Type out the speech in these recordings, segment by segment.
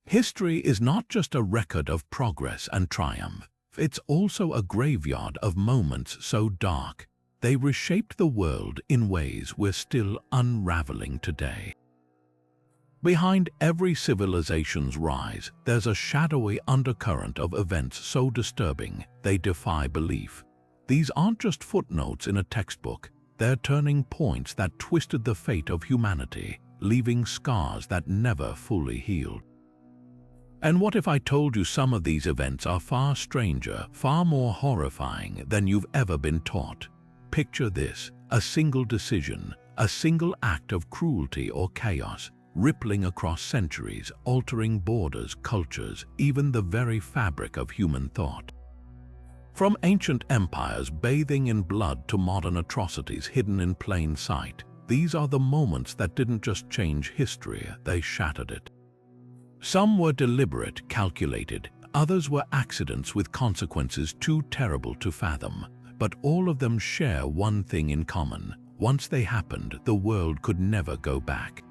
History is not just a record of progress and triumph. It's also a graveyard of moments so dark, they reshaped the world in ways we're still unraveling today. Behind every civilization's rise, there's a shadowy undercurrent of events so disturbing they defy belief. These aren't just footnotes in a textbook, they're turning points that twisted the fate of humanity, leaving scars that never fully healed. And what if I told you some of these events are far stranger, far more horrifying than you've ever been taught? Picture this: a single decision, a single act of cruelty or chaos, rippling across centuries, altering borders, cultures, even the very fabric of human thought. From ancient empires bathing in blood to modern atrocities hidden in plain sight, these are the moments that didn't just change history, they shattered it. Some were deliberate, calculated, others were accidents with consequences too terrible to fathom, but all of them share one thing in common: once they happened, the world could never go back.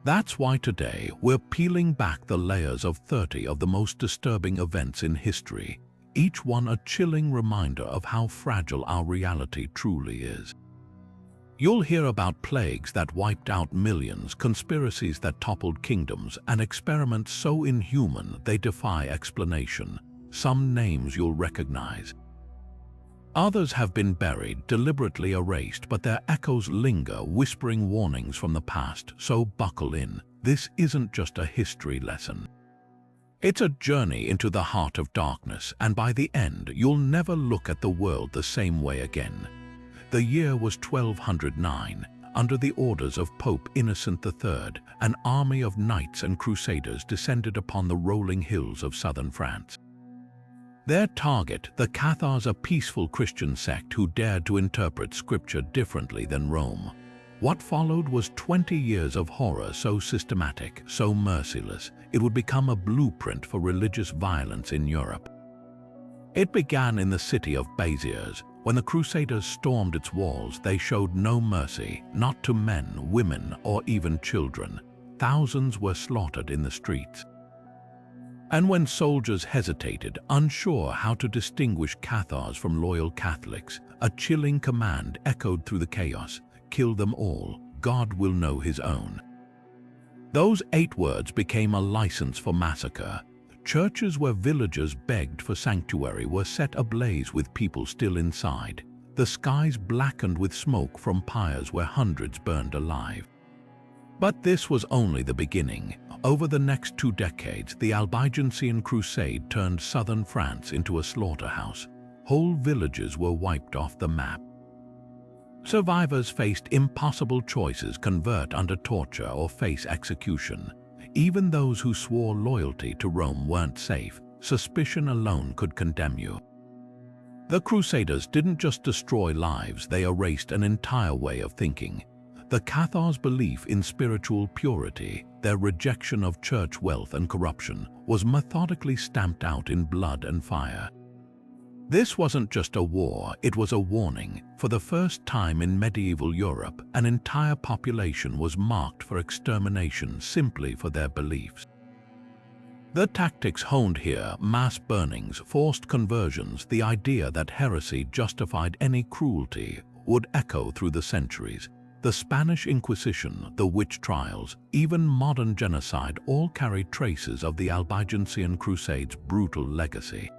That's why today we're peeling back the layers of 30 of the most disturbing events in history, each one a chilling reminder of how fragile our reality truly is. You'll hear about plagues that wiped out millions, conspiracies that toppled kingdoms, and experiments so inhuman they defy explanation. Some names you'll recognize. Others have been buried, deliberately erased, but their echoes linger, whispering warnings from the past. So buckle in. This isn't just a history lesson. It's a journey into the heart of darkness, and by the end, you'll never look at the world the same way again. The year was 1209. Under the orders of Pope Innocent III, an army of knights and crusaders descended upon the rolling hills of southern France. Their target, the Cathars, a peaceful Christian sect who dared to interpret scripture differently than Rome. What followed was 20 years of horror so systematic, so merciless, it would become a blueprint for religious violence in Europe. It began in the city of Béziers. When the Crusaders stormed its walls, they showed no mercy, not to men, women, or even children. Thousands were slaughtered in the streets. And when soldiers hesitated, unsure how to distinguish Cathars from loyal Catholics, a chilling command echoed through the chaos: kill them all, God will know his own. Those 8 words became a license for massacre. Churches where villagers begged for sanctuary were set ablaze with people still inside. The skies blackened with smoke from pyres where hundreds burned alive. But this was only the beginning. Over the next 2 decades, the Albigensian Crusade turned southern France into a slaughterhouse. Whole villages were wiped off the map. Survivors faced impossible choices: convert under torture or face execution. Even those who swore loyalty to Rome weren't safe. Suspicion alone could condemn you. The Crusaders didn't just destroy lives, they erased an entire way of thinking. The Cathars' belief in spiritual purity, their rejection of church wealth and corruption, was methodically stamped out in blood and fire. This wasn't just a war, it was a warning. For the first time in medieval Europe, an entire population was marked for extermination simply for their beliefs. The tactics honed here, mass burnings, forced conversions, the idea that heresy justified any cruelty, would echo through the centuries. The Spanish Inquisition, the witch trials, even modern genocide all carry traces of the Albigensian Crusade's brutal legacy.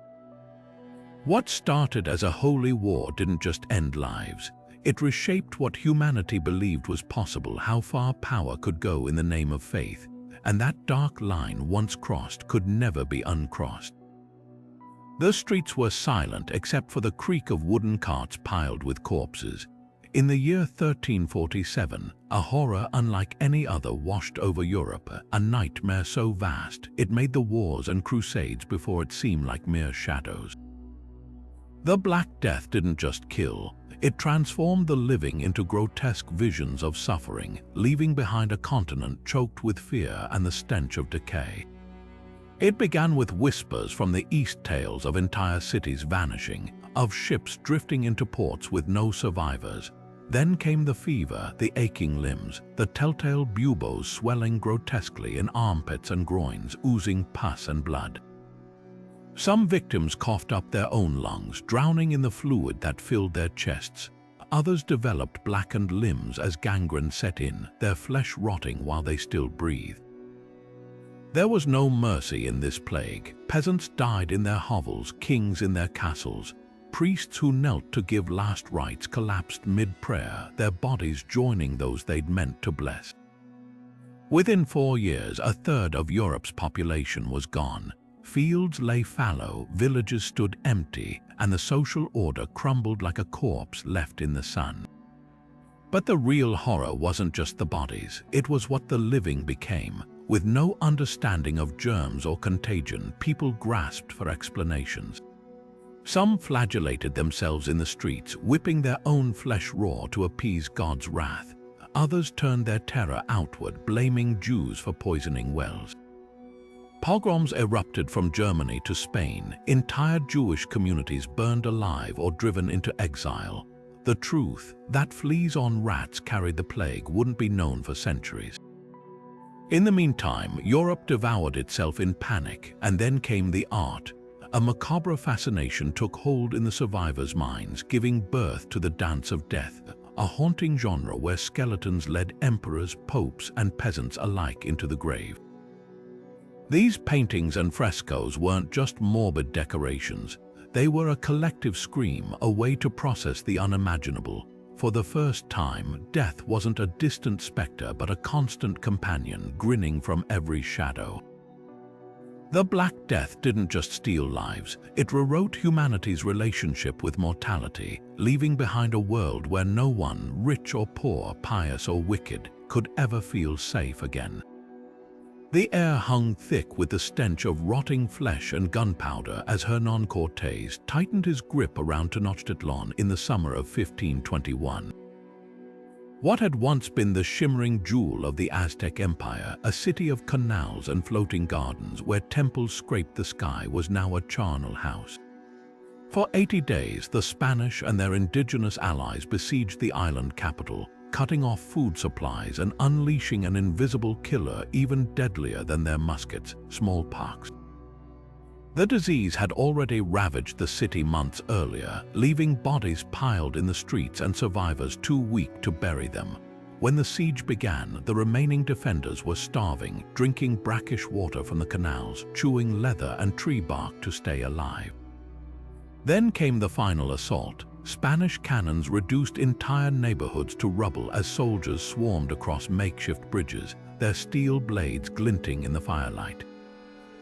What started as a holy war didn't just end lives. It reshaped what humanity believed was possible, how far power could go in the name of faith. And that dark line, once crossed, could never be uncrossed. The streets were silent except for the creak of wooden carts piled with corpses. In the year 1347, a horror unlike any other washed over Europe, a nightmare so vast it made the wars and crusades before it seemed like mere shadows. The Black Death didn't just kill, it transformed the living into grotesque visions of suffering, leaving behind a continent choked with fear and the stench of decay. It began with whispers from the east, tales of entire cities vanishing, of ships drifting into ports with no survivors. Then came the fever, the aching limbs, the telltale buboes swelling grotesquely in armpits and groins, oozing pus and blood. Some victims coughed up their own lungs, drowning in the fluid that filled their chests. Others developed blackened limbs as gangrene set in, their flesh rotting while they still breathed. There was no mercy in this plague. Peasants died in their hovels, kings in their castles. Priests who knelt to give last rites collapsed mid-prayer, their bodies joining those they'd meant to bless. Within 4 years, a third of Europe's population was gone. Fields lay fallow, villages stood empty, and the social order crumbled like a corpse left in the sun. But the real horror wasn't just the bodies, it was what the living became. With no understanding of germs or contagion, people grasped for explanations. Some flagellated themselves in the streets, whipping their own flesh raw to appease God's wrath. Others turned their terror outward, blaming Jews for poisoning wells. Pogroms erupted from Germany to Spain. Entire Jewish communities burned alive or driven into exile. The truth, that fleas on rats carried the plague, wouldn't be known for centuries. In the meantime, Europe devoured itself in panic, and then came the art. A macabre fascination took hold in the survivors' minds, giving birth to the Dance of Death, a haunting genre where skeletons led emperors, popes, and peasants alike into the grave. These paintings and frescoes weren't just morbid decorations. They were a collective scream, a way to process the unimaginable. For the first time, death wasn't a distant specter but a constant companion, grinning from every shadow. The Black Death didn't just steal lives, it rewrote humanity's relationship with mortality, leaving behind a world where no one, rich or poor, pious or wicked, could ever feel safe again. The air hung thick with the stench of rotting flesh and gunpowder as Hernán Cortés tightened his grip around Tenochtitlan in the summer of 1521. What had once been the shimmering jewel of the Aztec Empire, a city of canals and floating gardens where temples scraped the sky, was now a charnel house. For 80 days, the Spanish and their indigenous allies besieged the island capital, cutting off food supplies and unleashing an invisible killer even deadlier than their muskets, smallpox. The disease had already ravaged the city months earlier, leaving bodies piled in the streets and survivors too weak to bury them. When the siege began, the remaining defenders were starving, drinking brackish water from the canals, chewing leather and tree bark to stay alive. Then came the final assault. Spanish cannons reduced entire neighborhoods to rubble as soldiers swarmed across makeshift bridges, their steel blades glinting in the firelight.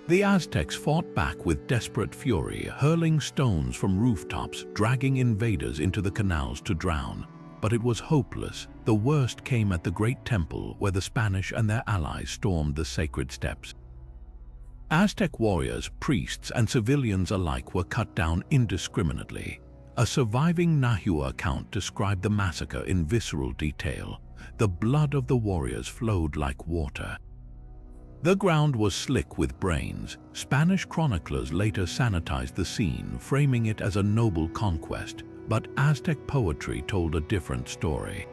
The Aztecs fought back with desperate fury, hurling stones from rooftops, dragging invaders into the canals to drown. But it was hopeless. The worst came at the Great Temple, where the Spanish and their allies stormed the sacred steps. Aztec warriors, priests, and civilians alike were cut down indiscriminately. A surviving Nahua account described the massacre in visceral detail. The blood of the warriors flowed like water. The ground was slick with brains. Spanish chroniclers later sanitized the scene, framing it as a noble conquest, but Aztec poetry told a different story.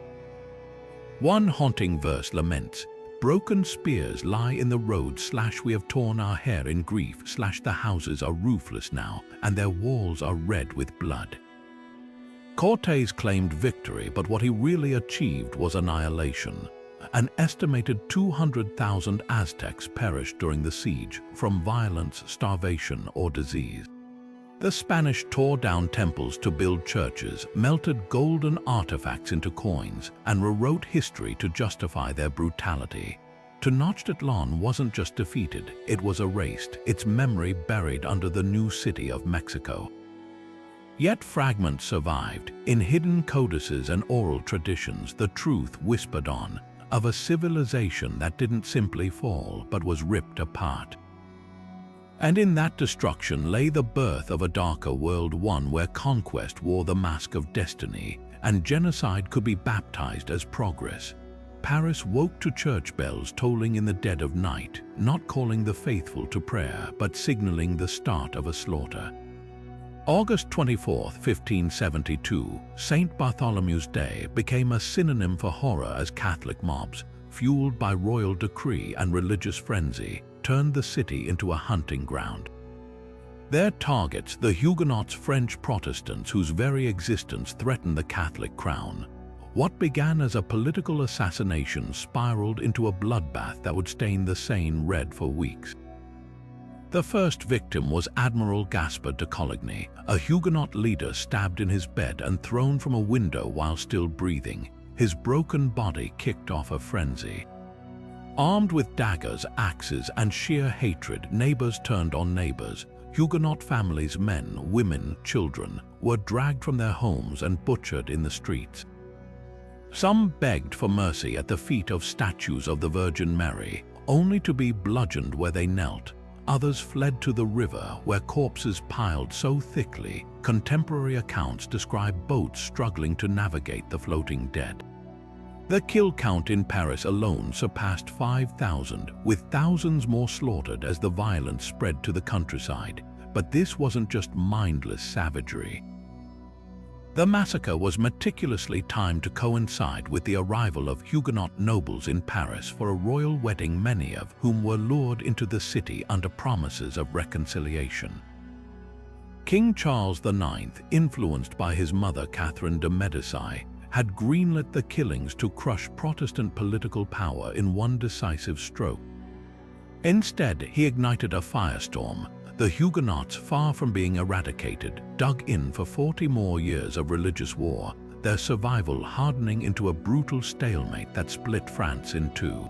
One haunting verse laments, "Broken spears lie in the road, we have torn our hair in grief, the houses are roofless now, and their walls are red with blood." Cortés claimed victory, but what he really achieved was annihilation. An estimated 200,000 Aztecs perished during the siege from violence, starvation, or disease. The Spanish tore down temples to build churches, melted golden artifacts into coins, and rewrote history to justify their brutality. Tenochtitlan wasn't just defeated, it was erased, its memory buried under the new city of Mexico. Yet fragments survived. In hidden codices and oral traditions, the truth whispered on, of a civilization that didn't simply fall, but was ripped apart. And in that destruction lay the birth of a darker world, one where conquest wore the mask of destiny, and genocide could be baptized as progress. Paris woke to church bells tolling in the dead of night, not calling the faithful to prayer, but signaling the start of a slaughter. August 24, 1572, St. Bartholomew's Day became a synonym for horror as Catholic mobs, fueled by royal decree and religious frenzy, turned the city into a hunting ground. Their targets, the Huguenots, French Protestants whose very existence threatened the Catholic crown. What began as a political assassination spiraled into a bloodbath that would stain the Seine red for weeks. The first victim was Admiral Gaspard de Coligny, a Huguenot leader stabbed in his bed and thrown from a window while still breathing. His broken body kicked off a frenzy. Armed with daggers, axes, and sheer hatred, neighbors turned on neighbors. Huguenot families, men, women, children, were dragged from their homes and butchered in the streets. Some begged for mercy at the feet of statues of the Virgin Mary, only to be bludgeoned where they knelt. Others fled to the river, where corpses piled so thickly, contemporary accounts describe boats struggling to navigate the floating dead. The kill count in Paris alone surpassed 5,000, with thousands more slaughtered as the violence spread to the countryside. But this wasn't just mindless savagery. The massacre was meticulously timed to coincide with the arrival of Huguenot nobles in Paris for a royal wedding, many of whom were lured into the city under promises of reconciliation. King Charles IX, influenced by his mother Catherine de' Medici, had greenlit the killings to crush Protestant political power in one decisive stroke. Instead, he ignited a firestorm. The Huguenots, far from being eradicated, dug in for 40 more years of religious war, their survival hardening into a brutal stalemate that split France in two.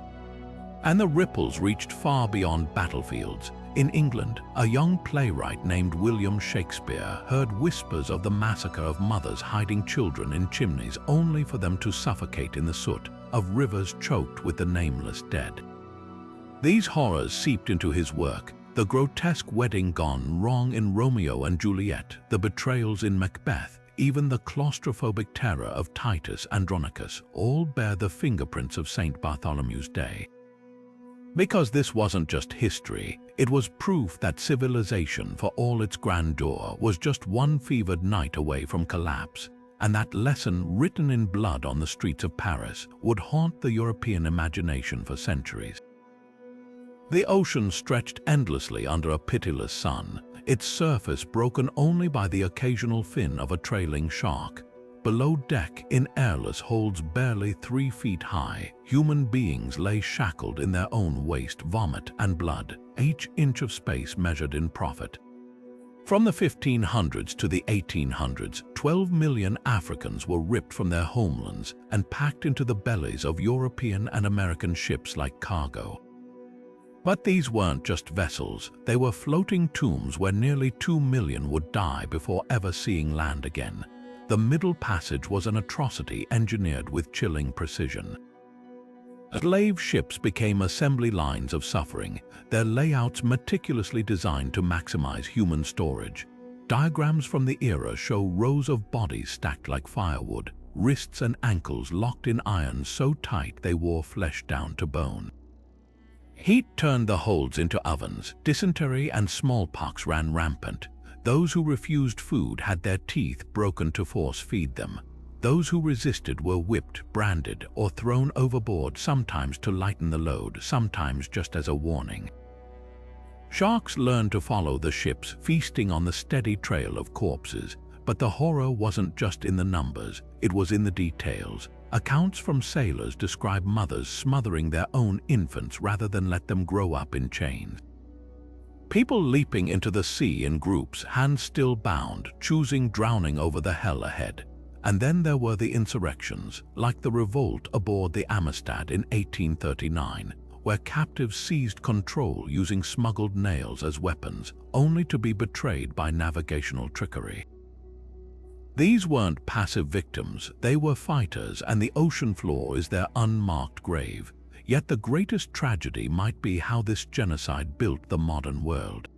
And the ripples reached far beyond battlefields. In England, a young playwright named William Shakespeare heard whispers of the massacre of mothers hiding children in chimneys only for them to suffocate in the soot, of rivers choked with the nameless dead. These horrors seeped into his work: the grotesque wedding gone wrong in Romeo and Juliet, the betrayals in Macbeth, even the claustrophobic terror of Titus Andronicus, all bear the fingerprints of St. Bartholomew's Day. Because this wasn't just history, it was proof that civilization, for all its grandeur, was just one fevered night away from collapse, and that lesson, written in blood on the streets of Paris, would haunt the European imagination for centuries. The ocean stretched endlessly under a pitiless sun, its surface broken only by the occasional fin of a trailing shark. Below deck, in airless holds barely 3 feet high, human beings lay shackled in their own waste, vomit and blood, each inch of space measured in profit. From the 1500s to the 1800s, 12 million Africans were ripped from their homelands and packed into the bellies of European and American ships like cargo. But these weren't just vessels, they were floating tombs where nearly 2 million would die before ever seeing land again. The Middle Passage was an atrocity engineered with chilling precision. Slave ships became assembly lines of suffering, their layouts meticulously designed to maximize human storage. Diagrams from the era show rows of bodies stacked like firewood, wrists and ankles locked in iron so tight they wore flesh down to bone. Heat turned the holds into ovens, dysentery and smallpox ran rampant. Those who refused food had their teeth broken to force feed them. Those who resisted were whipped, branded, or thrown overboard, sometimes to lighten the load, sometimes just as a warning. Sharks learned to follow the ships, feasting on the steady trail of corpses. But the horror wasn't just in the numbers, it was in the details. Accounts from sailors describe mothers smothering their own infants rather than let them grow up in chains. People leaping into the sea in groups, hands still bound, choosing drowning over the hell ahead. And then there were the insurrections, like the revolt aboard the Amistad in 1839, where captives seized control using smuggled nails as weapons, only to be betrayed by navigational trickery. These weren't passive victims, they were fighters, and the ocean floor is their unmarked grave. Yet the greatest tragedy might be how this genocide built the modern world.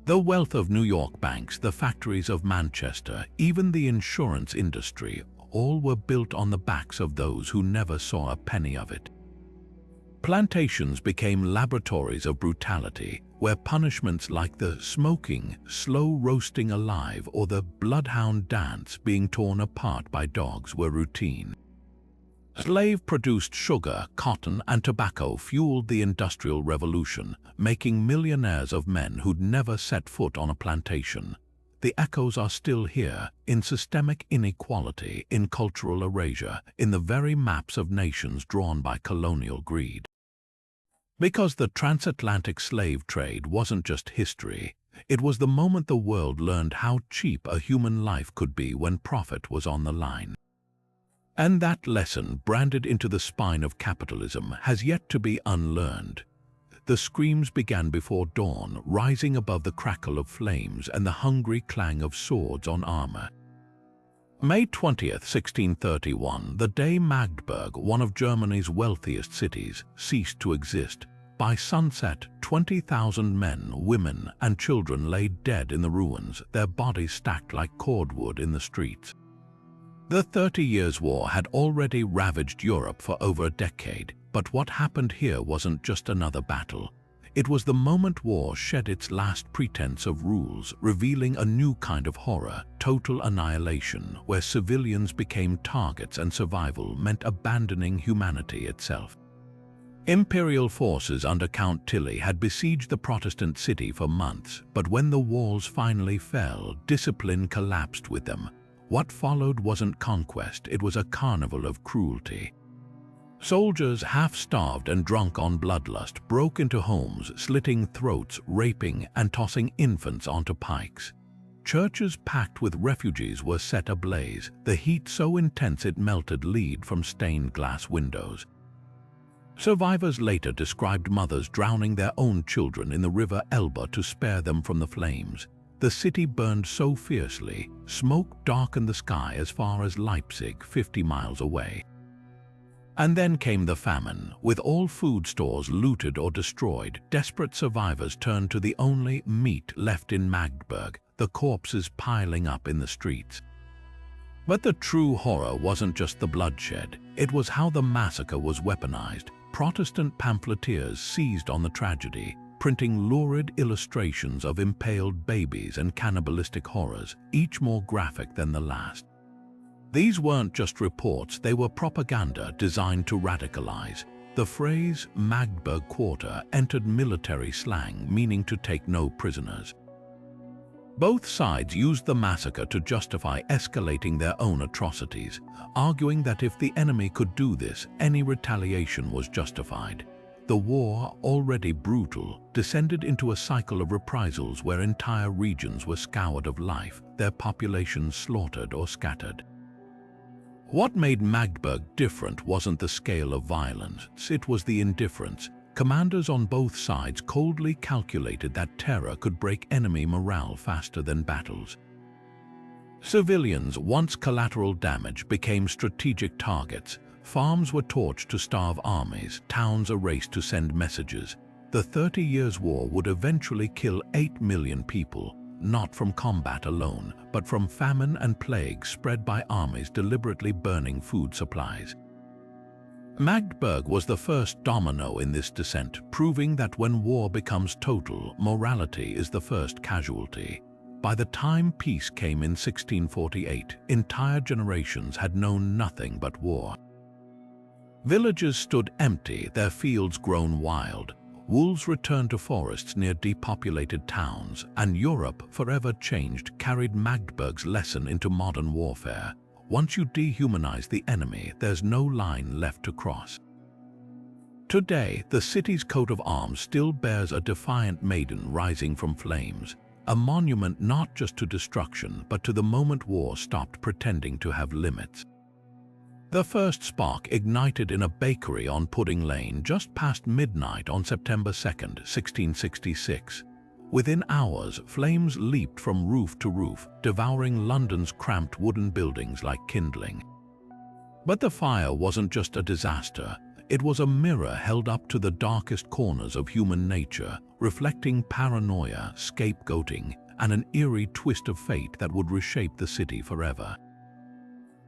The wealth of New York banks, the factories of Manchester, even the insurance industry, all were built on the backs of those who never saw a penny of it. Plantations became laboratories of brutality, where punishments like the smoking, slow roasting alive, or the bloodhound dance being torn apart by dogs were routine. Slave-produced sugar, cotton, and tobacco fueled the Industrial Revolution, making millionaires of men who'd never set foot on a plantation. The echoes are still here, in systemic inequality, in cultural erasure, in the very maps of nations drawn by colonial greed. Because the transatlantic slave trade wasn't just history, it was the moment the world learned how cheap a human life could be when profit was on the line. And that lesson, branded into the spine of capitalism, has yet to be unlearned. The screams began before dawn, rising above the crackle of flames and the hungry clang of swords on armor. May 20th, 1631, the day Magdeburg, one of Germany's wealthiest cities, ceased to exist. By sunset, 20,000 men, women, and children lay dead in the ruins, their bodies stacked like cordwood in the streets. The 30 Years' War had already ravaged Europe for over a decade, but what happened here wasn't just another battle. It was the moment war shed its last pretense of rules, revealing a new kind of horror, total annihilation, where civilians became targets and survival meant abandoning humanity itself. Imperial forces under Count Tilly had besieged the Protestant city for months, but when the walls finally fell, discipline collapsed with them. What followed wasn't conquest, it was a carnival of cruelty. Soldiers, half-starved and drunk on bloodlust, broke into homes, slitting throats, raping, and tossing infants onto pikes. Churches packed with refugees were set ablaze, the heat so intense it melted lead from stained glass windows. Survivors later described mothers drowning their own children in the river Elbe to spare them from the flames. The city burned so fiercely, smoke darkened the sky as far as Leipzig, 50 miles away. And then came the famine. With all food stores looted or destroyed, desperate survivors turned to the only meat left in Magdeburg, the corpses piling up in the streets. But the true horror wasn't just the bloodshed, it was how the massacre was weaponized. Protestant pamphleteers seized on the tragedy, printing lurid illustrations of impaled babies and cannibalistic horrors, each more graphic than the last. These weren't just reports, they were propaganda designed to radicalize. The phrase Magdeburg Quarter entered military slang, meaning to take no prisoners. Both sides used the massacre to justify escalating their own atrocities, arguing that if the enemy could do this, any retaliation was justified. The war, already brutal, descended into a cycle of reprisals where entire regions were scoured of life, their populations slaughtered or scattered. What made Magdeburg different wasn't the scale of violence, it was the indifference. Commanders on both sides coldly calculated that terror could break enemy morale faster than battles. Civilians, once collateral damage, became strategic targets. Farms were torched to starve armies, towns erased to send messages. The 30 Years' War would eventually kill 8 million people, not from combat alone, but from famine and plague spread by armies deliberately burning food supplies. Magdeburg was the first domino in this descent, proving that when war becomes total, morality is the first casualty. By the time peace came in 1648, entire generations had known nothing but war. Villages stood empty, their fields grown wild. Wolves returned to forests near depopulated towns, and Europe, forever changed, carried Magdeburg's lesson into modern warfare. Once you dehumanize the enemy, there's no line left to cross. Today, the city's coat of arms still bears a defiant maiden rising from flames, a monument not just to destruction, but to the moment war stopped pretending to have limits. The first spark ignited in a bakery on Pudding Lane just past midnight on September 2, 1666. Within hours, flames leaped from roof to roof, devouring London's cramped wooden buildings like kindling. But the fire wasn't just a disaster, it was a mirror held up to the darkest corners of human nature, reflecting paranoia, scapegoating, and an eerie twist of fate that would reshape the city forever.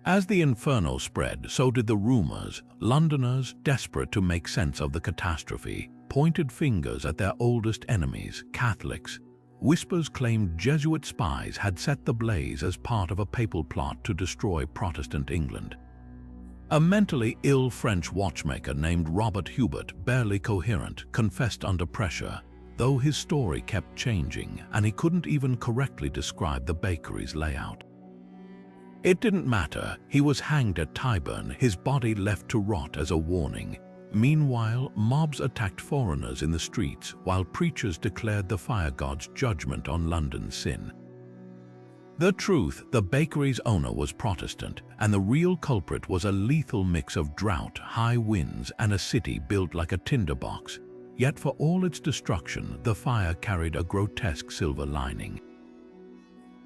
As the inferno spread, so did the rumors. Londoners, desperate to make sense of the catastrophe, pointed fingers at their oldest enemies, Catholics. Whispers claimed Jesuit spies had set the blaze as part of a papal plot to destroy Protestant England. A mentally ill French watchmaker named Robert Hubert, barely coherent, confessed under pressure, though his story kept changing and he couldn't even correctly describe the bakery's layout. It didn't matter. He was hanged at Tyburn, his body left to rot as a warning. Meanwhile, mobs attacked foreigners in the streets while preachers declared the fire god's judgment on London's sin. The truth, the bakery's owner was Protestant, and the real culprit was a lethal mix of drought, high winds, and a city built like a tinderbox. Yet for all its destruction, the fire carried a grotesque silver lining.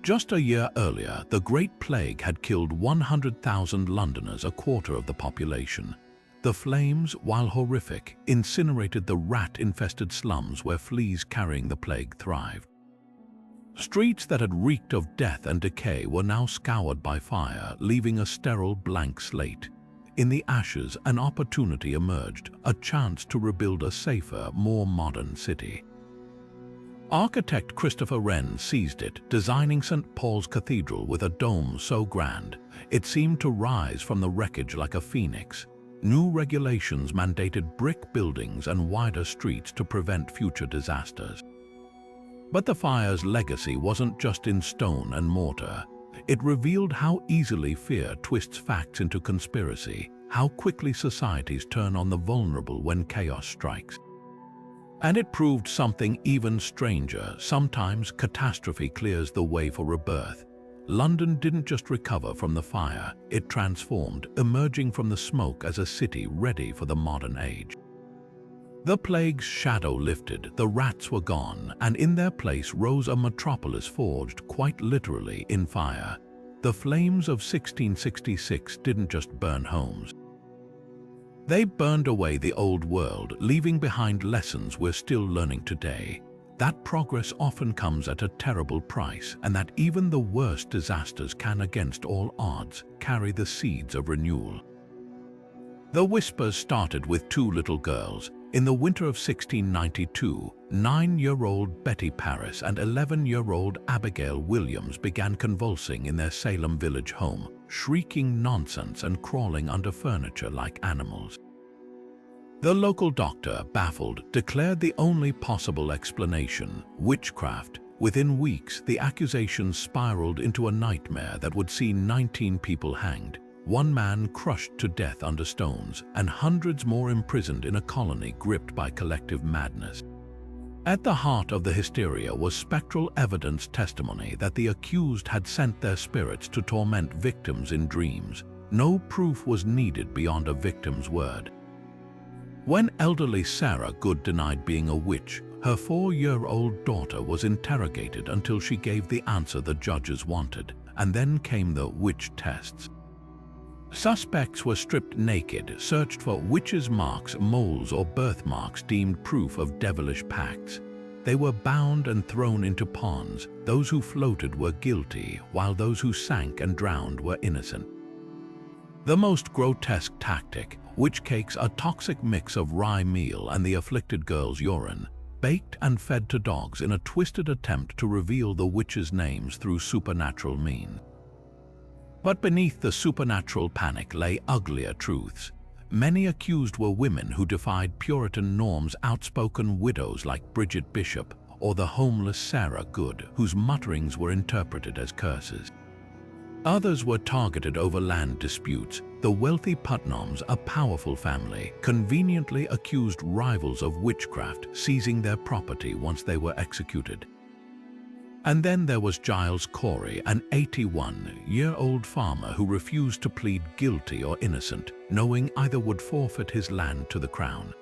Just a year earlier, the Great Plague had killed 100,000 Londoners, a quarter of the population. The flames, while horrific, incinerated the rat-infested slums where fleas carrying the plague thrived. Streets that had reeked of death and decay were now scoured by fire, leaving a sterile blank slate. In the ashes, an opportunity emerged, a chance to rebuild a safer, more modern city. Architect Christopher Wren seized it, designing St. Paul's Cathedral with a dome so grand, it seemed to rise from the wreckage like a phoenix. New regulations mandated brick buildings and wider streets to prevent future disasters. But the fire's legacy wasn't just in stone and mortar. It revealed how easily fear twists facts into conspiracy, how quickly societies turn on the vulnerable when chaos strikes. And it proved something even stranger. Sometimes catastrophe clears the way for rebirth. London didn't just recover from the fire, it transformed, emerging from the smoke as a city ready for the modern age. The plague's shadow lifted, the rats were gone, and in their place rose a metropolis forged, quite literally, in fire. The flames of 1666 didn't just burn homes. They burned away the old world, leaving behind lessons we're still learning today. That progress often comes at a terrible price, and that even the worst disasters can, against all odds, carry the seeds of renewal. The whispers started with two little girls. In the winter of 1692, 9-year-old Betty Paris and 11-year-old Abigail Williams began convulsing in their Salem village home, shrieking nonsense and crawling under furniture like animals. The local doctor, baffled, declared the only possible explanation: witchcraft. Within weeks, the accusations spiraled into a nightmare that would see 19 people hanged, one man crushed to death under stones, and hundreds more imprisoned in a colony gripped by collective madness. At the heart of the hysteria was spectral evidence, testimony that the accused had sent their spirits to torment victims in dreams. No proof was needed beyond a victim's word. When elderly Sarah Good denied being a witch, her 4-year-old daughter was interrogated until she gave the answer the judges wanted, and then came the witch tests. Suspects were stripped naked, searched for witches' marks, moles, or birthmarks deemed proof of devilish pacts. They were bound and thrown into ponds. Those who floated were guilty, while those who sank and drowned were innocent. The most grotesque tactic, witch cakes, a toxic mix of rye meal and the afflicted girl's urine, baked and fed to dogs in a twisted attempt to reveal the witches' names through supernatural means. But beneath the supernatural panic lay uglier truths. Many accused were women who defied Puritan norms, outspoken widows like Bridget Bishop or the homeless Sarah Good, whose mutterings were interpreted as curses. Others were targeted over land disputes. The wealthy Putnams, a powerful family, conveniently accused rivals of witchcraft, seizing their property once they were executed. And then there was Giles Corey, an 81-year-old farmer who refused to plead guilty or innocent, knowing either would forfeit his land to the crown.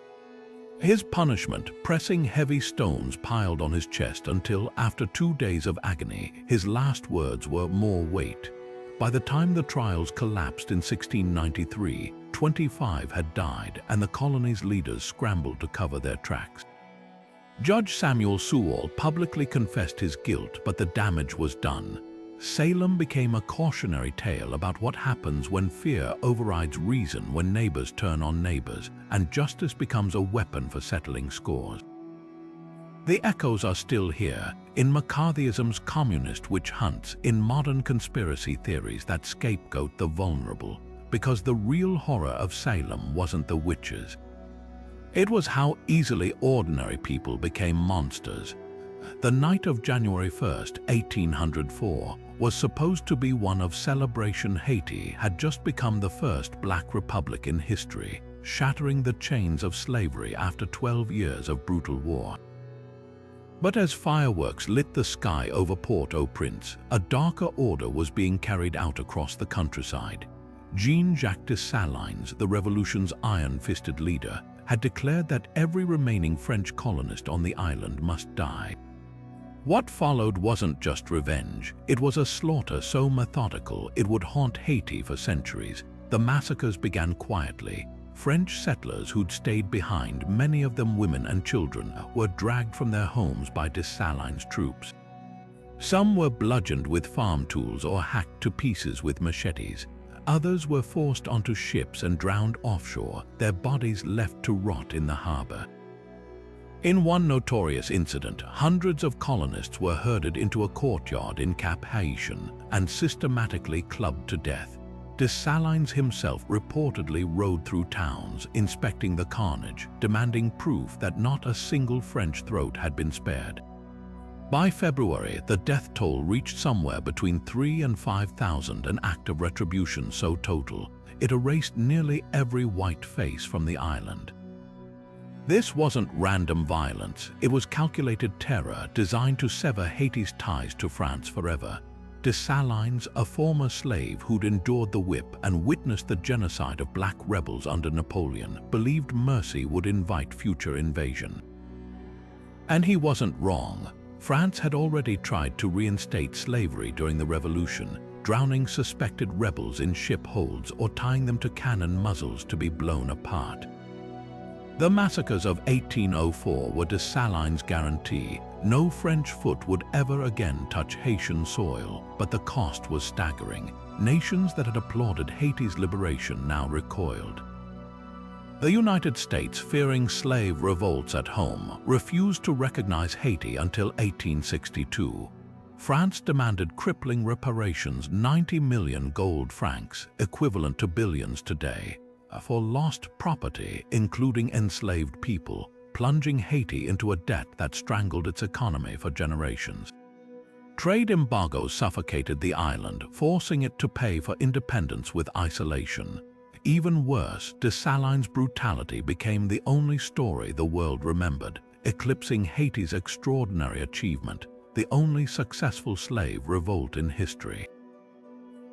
His punishment: pressing heavy stones piled on his chest until, after 2 days of agony, his last words were "more weight." By the time the trials collapsed in 1693, 25 had died, and the colony's leaders scrambled to cover their tracks. Judge Samuel Sewall publicly confessed his guilt, but the damage was done. Salem became a cautionary tale about what happens when fear overrides reason, when neighbors turn on neighbors, and justice becomes a weapon for settling scores. The echoes are still here, in McCarthyism's communist witch hunts, in modern conspiracy theories that scapegoat the vulnerable, because the real horror of Salem wasn't the witches. It was how easily ordinary people became monsters. The night of January 1st, 1804, was supposed to be one of celebration. Haiti had just become the first Black republic in history, shattering the chains of slavery after 12 years of brutal war. But as fireworks lit the sky over Port-au-Prince, a darker order was being carried out across the countryside. Jean-Jacques Dessalines, the revolution's iron-fisted leader, had declared that every remaining French colonist on the island must die. What followed wasn't just revenge, it was a slaughter so methodical it would haunt Haiti for centuries. The massacres began quietly. French settlers who'd stayed behind, many of them women and children, were dragged from their homes by Dessalines' troops. Some were bludgeoned with farm tools or hacked to pieces with machetes. Others were forced onto ships and drowned offshore, their bodies left to rot in the harbor. In one notorious incident, hundreds of colonists were herded into a courtyard in Cap Haïtien and systematically clubbed to death. Dessalines himself reportedly rode through towns, inspecting the carnage, demanding proof that not a single French throat had been spared. By February, the death toll reached somewhere between 3,000 and 5,000, an act of retribution so total, it erased nearly every white face from the island. This wasn't random violence, it was calculated terror designed to sever Haiti's ties to France forever. Dessalines, a former slave who'd endured the whip and witnessed the genocide of black rebels under Napoleon, believed mercy would invite future invasion. And he wasn't wrong. France had already tried to reinstate slavery during the Revolution, drowning suspected rebels in ship holds or tying them to cannon muzzles to be blown apart. The massacres of 1804 were Dessalines' guarantee. No French foot would ever again touch Haitian soil, but the cost was staggering. Nations that had applauded Haiti's liberation now recoiled. The United States, fearing slave revolts at home, refused to recognize Haiti until 1862. France demanded crippling reparations, 90 million gold francs, equivalent to billions today, for lost property, including enslaved people, plunging Haiti into a debt that strangled its economy for generations. Trade embargoes suffocated the island, forcing it to pay for independence with isolation. Even worse, Dessalines' brutality became the only story the world remembered, eclipsing Haiti's extraordinary achievement, the only successful slave revolt in history.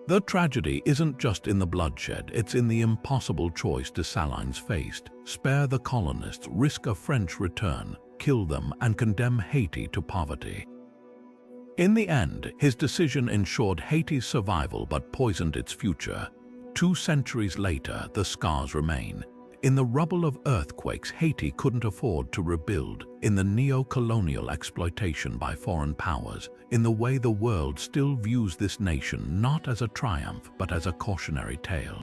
The tragedy isn't just in the bloodshed, it's in the impossible choice Dessalines faced: spare the colonists, risk a French return, kill them, and condemn Haiti to poverty. In the end, his decision ensured Haiti's survival but poisoned its future. 2 centuries later, the scars remain. In the rubble of earthquakes Haiti couldn't afford to rebuild, in the neo-colonial exploitation by foreign powers, in the way the world still views this nation not as a triumph but as a cautionary tale.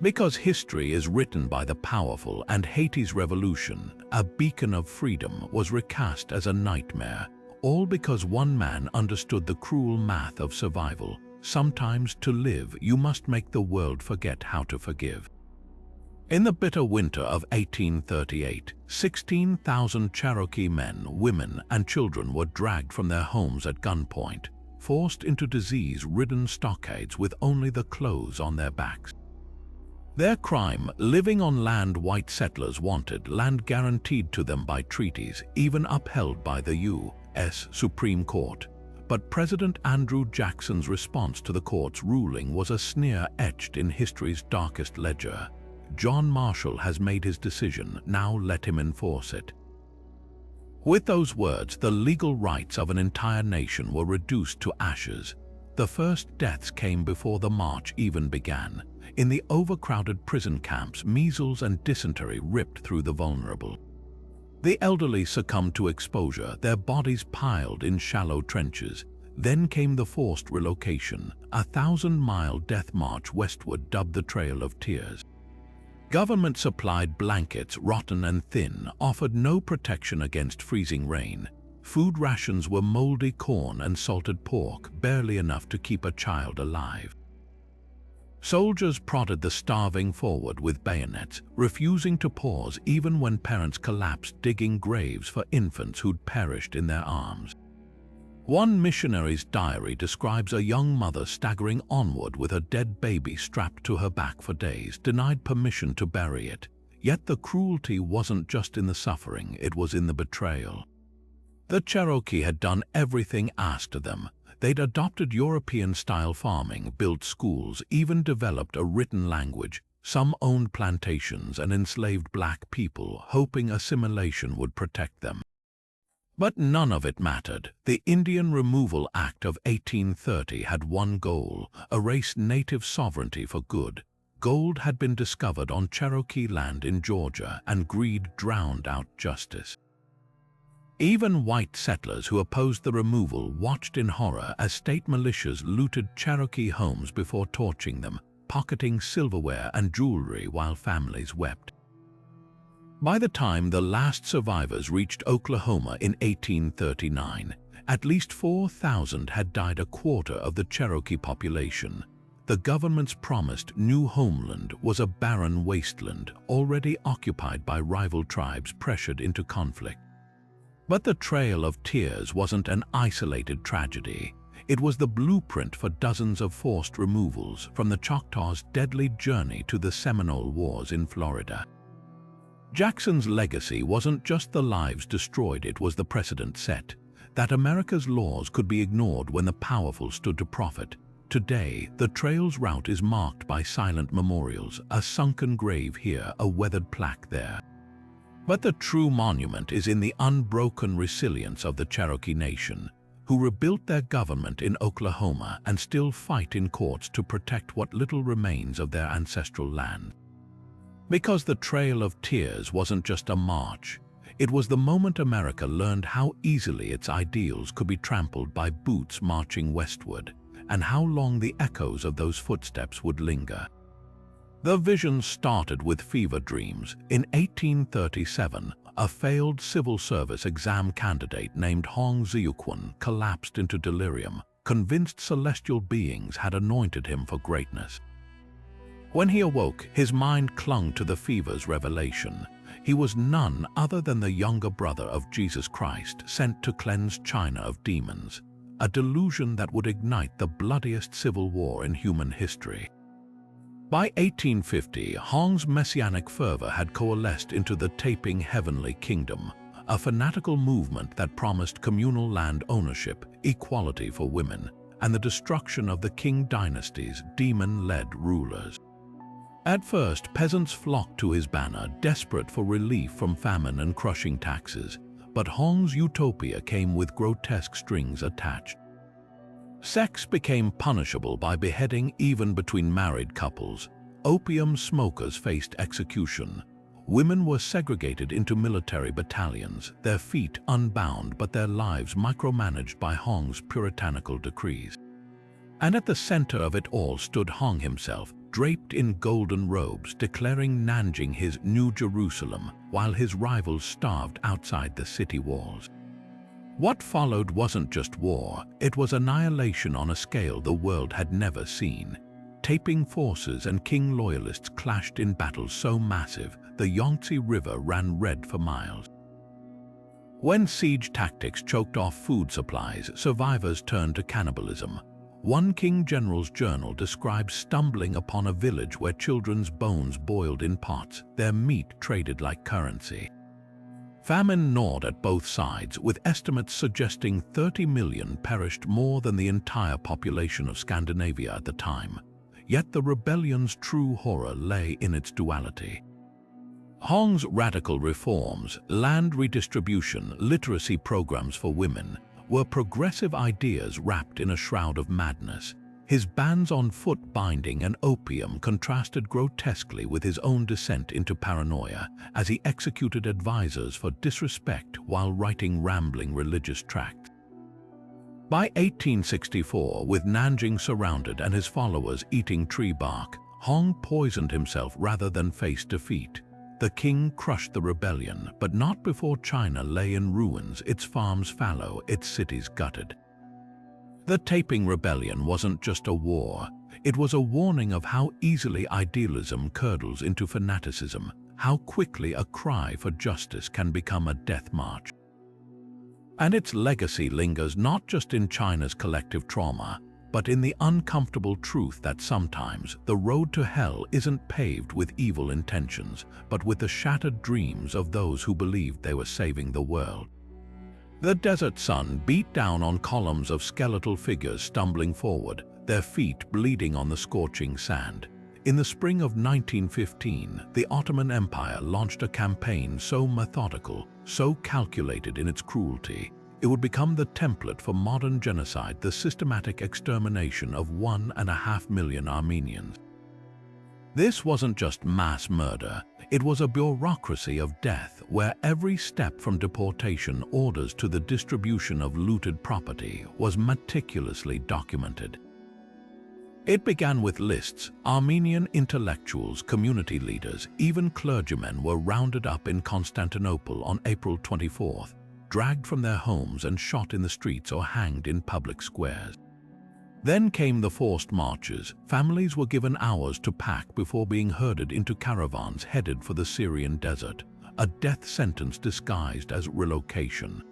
Because history is written by the powerful, and Haiti's revolution, a beacon of freedom, was recast as a nightmare, all because one man understood the cruel math of survival. Sometimes to live, you must make the world forget how to forgive. In the bitter winter of 1838, 16,000 Cherokee men, women, and children were dragged from their homes at gunpoint, forced into disease-ridden stockades with only the clothes on their backs. Their crime: living on land white settlers wanted, land guaranteed to them by treaties, even upheld by the U.S. Supreme Court. But President Andrew Jackson's response to the court's ruling was a sneer etched in history's darkest ledger. John Marshall has made his decision, now let him enforce it. With those words, the legal rights of an entire nation were reduced to ashes. The first deaths came before the march even began. In the overcrowded prison camps, measles and dysentery ripped through the vulnerable. The elderly succumbed to exposure, their bodies piled in shallow trenches, Then came the forced relocation, a 1,000-mile death march westward dubbed the Trail of Tears. Government-supplied blankets, rotten and thin, offered no protection against freezing rain. Food rations were moldy corn and salted pork, barely enough to keep a child alive. Soldiers prodded the starving forward with bayonets, refusing to pause even when parents collapsed digging graves for infants who'd perished in their arms. One missionary's diary describes a young mother staggering onward with a dead baby strapped to her back for days, denied permission to bury it. Yet the cruelty wasn't just in the suffering, it was in the betrayal. The Cherokee had done everything asked of them. They'd adopted European-style farming, built schools, even developed a written language. Some owned plantations and enslaved black people, hoping assimilation would protect them. But none of it mattered. The Indian Removal Act of 1830 had one goal: erase native sovereignty for good. Gold had been discovered on Cherokee land in Georgia, and greed drowned out justice. Even white settlers who opposed the removal watched in horror as state militias looted Cherokee homes before torching them, pocketing silverware and jewelry while families wept. By the time the last survivors reached Oklahoma in 1839, at least 4,000 had died, a quarter of the Cherokee population. The government's promised new homeland was a barren wasteland, already occupied by rival tribes pressured into conflict. But the Trail of Tears wasn't an isolated tragedy. It was the blueprint for dozens of forced removals, from the Choctaws' deadly journey to the Seminole Wars in Florida. Jackson's legacy wasn't just the lives destroyed, it was the precedent set, that America's laws could be ignored when the powerful stood to profit. Today, the trail's route is marked by silent memorials, a sunken grave here, a weathered plaque there. But the true monument is in the unbroken resilience of the Cherokee Nation, who rebuilt their government in Oklahoma and still fight in courts to protect what little remains of their ancestral land. Because the Trail of Tears wasn't just a march, it was the moment America learned how easily its ideals could be trampled by boots marching westward, and how long the echoes of those footsteps would linger. The vision started with fever dreams. In 1837, a failed civil service exam candidate named Hong Xiuquan collapsed into delirium, convinced celestial beings had anointed him for greatness. When he awoke, his mind clung to the fever's revelation. He was none other than the younger brother of Jesus Christ, sent to cleanse China of demons, a delusion that would ignite the bloodiest civil war in human history. By 1850, Hong's messianic fervor had coalesced into the Taping Heavenly Kingdom, a fanatical movement that promised communal land ownership, equality for women, and the destruction of the Qing dynasty's demon-led rulers. At first, peasants flocked to his banner, desperate for relief from famine and crushing taxes, but Hong's utopia came with grotesque strings attached. Sex became punishable by beheading even between married couples. Opium smokers faced execution. Women were segregated into military battalions, their feet unbound but their lives micromanaged by Hong's puritanical decrees. And at the center of it all stood Hong himself, draped in golden robes, declaring Nanjing his New Jerusalem, while his rivals starved outside the city walls. What followed wasn't just war, it was annihilation on a scale the world had never seen. Taping forces and Qing loyalists clashed in battles so massive, the Yangtze River ran red for miles. When siege tactics choked off food supplies, survivors turned to cannibalism. One Qing general's journal describes stumbling upon a village where children's bones boiled in pots, their meat traded like currency. Famine gnawed at both sides, with estimates suggesting 30 million perished, more than the entire population of Scandinavia at the time. Yet the rebellion's true horror lay in its duality. Hong's radical reforms, land redistribution, literacy programs for women, were progressive ideas wrapped in a shroud of madness. His bans on foot binding and opium contrasted grotesquely with his own descent into paranoia, as he executed advisors for disrespect while writing rambling religious tracts. By 1864, with Nanjing surrounded and his followers eating tree bark, Hong poisoned himself rather than face defeat. The king crushed the rebellion, but not before China lay in ruins, its farms fallow, its cities gutted. The Taiping Rebellion wasn't just a war, it was a warning of how easily idealism curdles into fanaticism, how quickly a cry for justice can become a death march. And its legacy lingers not just in China's collective trauma, but in the uncomfortable truth that sometimes the road to hell isn't paved with evil intentions, but with the shattered dreams of those who believed they were saving the world. The desert sun beat down on columns of skeletal figures stumbling forward, their feet bleeding on the scorching sand. In the spring of 1915, the Ottoman Empire launched a campaign so methodical, so calculated in its cruelty, it would become the template for modern genocide, the systematic extermination of 1.5 million Armenians. This wasn't just mass murder, it was a bureaucracy of death where every step from deportation orders to the distribution of looted property was meticulously documented. It began with lists. Armenian intellectuals, community leaders, even clergymen were rounded up in Constantinople on April 24th, dragged from their homes and shot in the streets or hanged in public squares. Then came the forced marches. Families were given hours to pack before being herded into caravans headed for the Syrian desert, a death sentence disguised as relocation.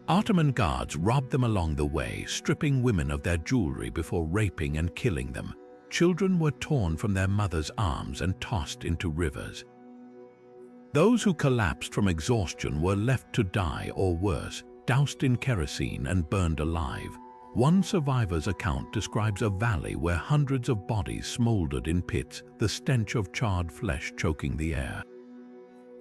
Ottoman guards robbed them along the way, stripping women of their jewelry before raping and killing them. Children were torn from their mothers' arms and tossed into rivers. Those who collapsed from exhaustion were left to die or worse, doused in kerosene and burned alive. One survivor's account describes a valley where hundreds of bodies smoldered in pits, the stench of charred flesh choking the air.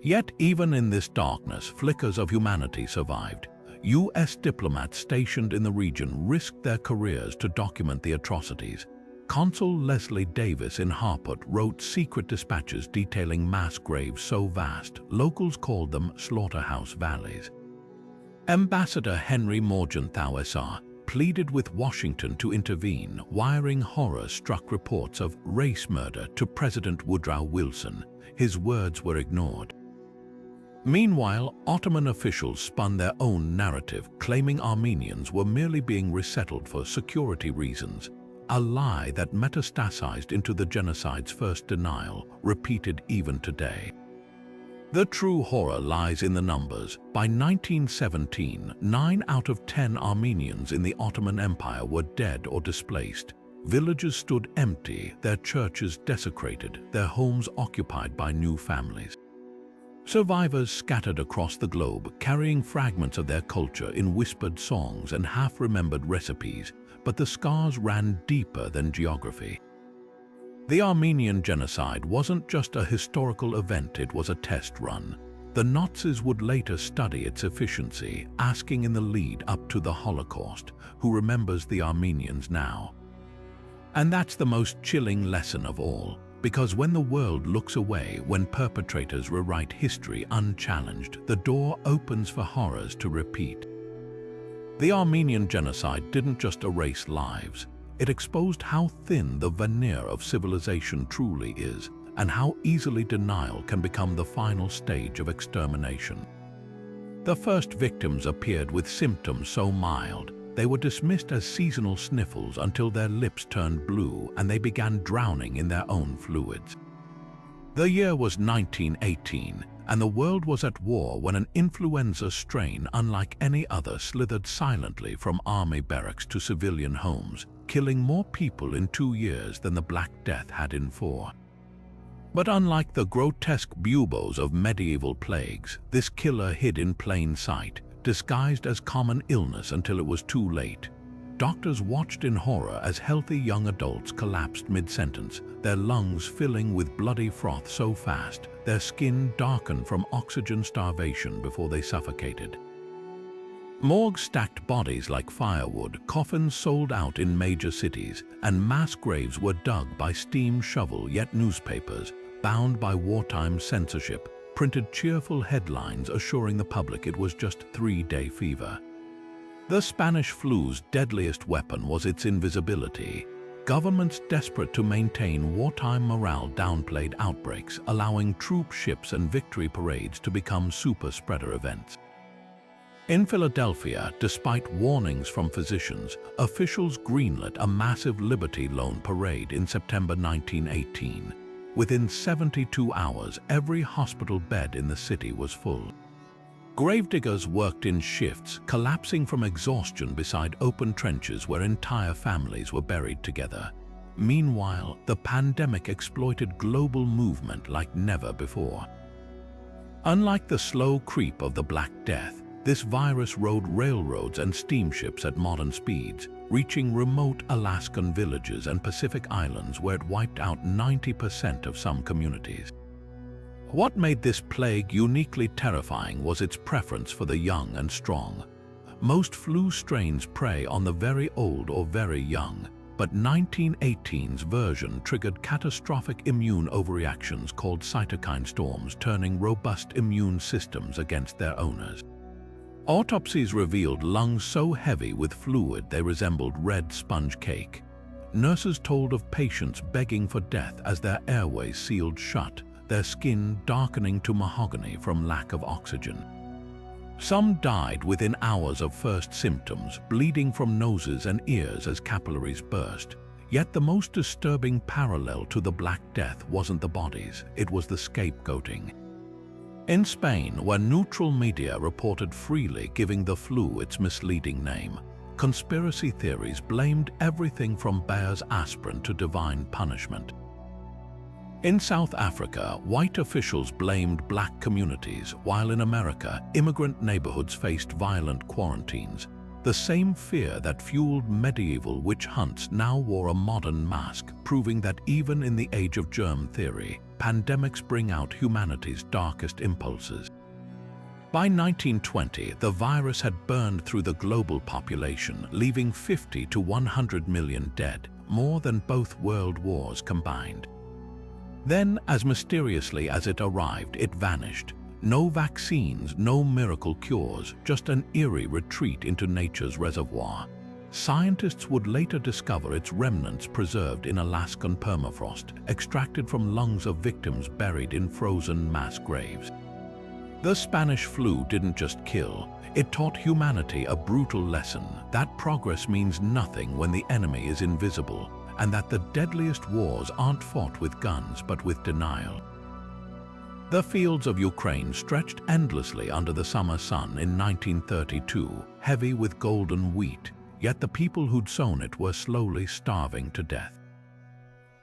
Yet even in this darkness, flickers of humanity survived. U.S. diplomats stationed in the region risked their careers to document the atrocities. Consul Leslie Davis in Harput wrote secret dispatches detailing mass graves so vast, locals called them slaughterhouse valleys. Ambassador Henry Morgenthau SR pleaded with Washington to intervene, wiring horror-struck reports of race murder to President Woodrow Wilson. His words were ignored. Meanwhile, Ottoman officials spun their own narrative, claiming Armenians were merely being resettled for security reasons, a lie that metastasized into the genocide's first denial, repeated even today. The true horror lies in the numbers. By 1917, 9 out of 10 Armenians in the Ottoman Empire were dead or displaced. Villages stood empty, their churches desecrated, their homes occupied by new families. Survivors scattered across the globe, carrying fragments of their culture in whispered songs and half-remembered recipes, but the scars ran deeper than geography. The Armenian genocide wasn't just a historical event, it was a test run. The Nazis would later study its efficiency, asking in the lead up to the Holocaust, who remembers the Armenians now? And that's the most chilling lesson of all. Because when the world looks away, when perpetrators rewrite history unchallenged, the door opens for horrors to repeat. The Armenian genocide didn't just erase lives, it exposed how thin the veneer of civilization truly is, and how easily denial can become the final stage of extermination. The first victims appeared with symptoms so mild, they were dismissed as seasonal sniffles until their lips turned blue and they began drowning in their own fluids. The year was 1918, and the world was at war when an influenza strain unlike any other slithered silently from army barracks to civilian homes, killing more people in 2 years than the Black Death had in 4. But unlike the grotesque buboes of medieval plagues, this killer hid in plain sight, disguised as common illness until it was too late. Doctors watched in horror as healthy young adults collapsed mid-sentence, their lungs filling with bloody froth so fast, their skin darkened from oxygen starvation before they suffocated. Morgues stacked bodies like firewood, coffins sold out in major cities, and mass graves were dug by steam shovel, yet newspapers, bound by wartime censorship, printed cheerful headlines assuring the public it was just 3-day fever. The Spanish flu's deadliest weapon was its invisibility. Governments desperate to maintain wartime morale downplayed outbreaks, allowing troop ships and victory parades to become super-spreader events. In Philadelphia, despite warnings from physicians, officials greenlit a massive Liberty Loan parade in September 1918. Within 72 hours, every hospital bed in the city was full. Gravediggers worked in shifts, collapsing from exhaustion beside open trenches where entire families were buried together. Meanwhile, the pandemic exploited global movement like never before. Unlike the slow creep of the Black Death, this virus rode railroads and steamships at modern speeds, reaching remote Alaskan villages and Pacific islands where it wiped out 90% of some communities. What made this plague uniquely terrifying was its preference for the young and strong. Most flu strains prey on the very old or very young, but 1918's version triggered catastrophic immune overreactions called cytokine storms, turning robust immune systems against their owners. Autopsies revealed lungs so heavy with fluid they resembled red sponge cake. Nurses told of patients begging for death as their airways sealed shut, their skin darkening to mahogany from lack of oxygen. Some died within hours of first symptoms, bleeding from noses and ears as capillaries burst. Yet the most disturbing parallel to the Black Death wasn't the bodies, it was the scapegoating. In Spain, where neutral media reported freely giving the flu its misleading name, conspiracy theories blamed everything from Bayer's aspirin to divine punishment. In South Africa, white officials blamed black communities, while in America, immigrant neighborhoods faced violent quarantines. The same fear that fueled medieval witch hunts now wore a modern mask, proving that even in the age of germ theory, pandemics bring out humanity's darkest impulses. By 1920, the virus had burned through the global population, leaving 50 to 100 million dead, more than both world wars combined. Then, as mysteriously as it arrived, it vanished. No vaccines, no miracle cures, just an eerie retreat into nature's reservoir. Scientists would later discover its remnants preserved in Alaskan permafrost, extracted from lungs of victims buried in frozen mass graves. The Spanish flu didn't just kill, it taught humanity a brutal lesson that progress means nothing when the enemy is invisible, and that the deadliest wars aren't fought with guns but with denial. The fields of Ukraine stretched endlessly under the summer sun in 1932, heavy with golden wheat, yet the people who'd sown it were slowly starving to death.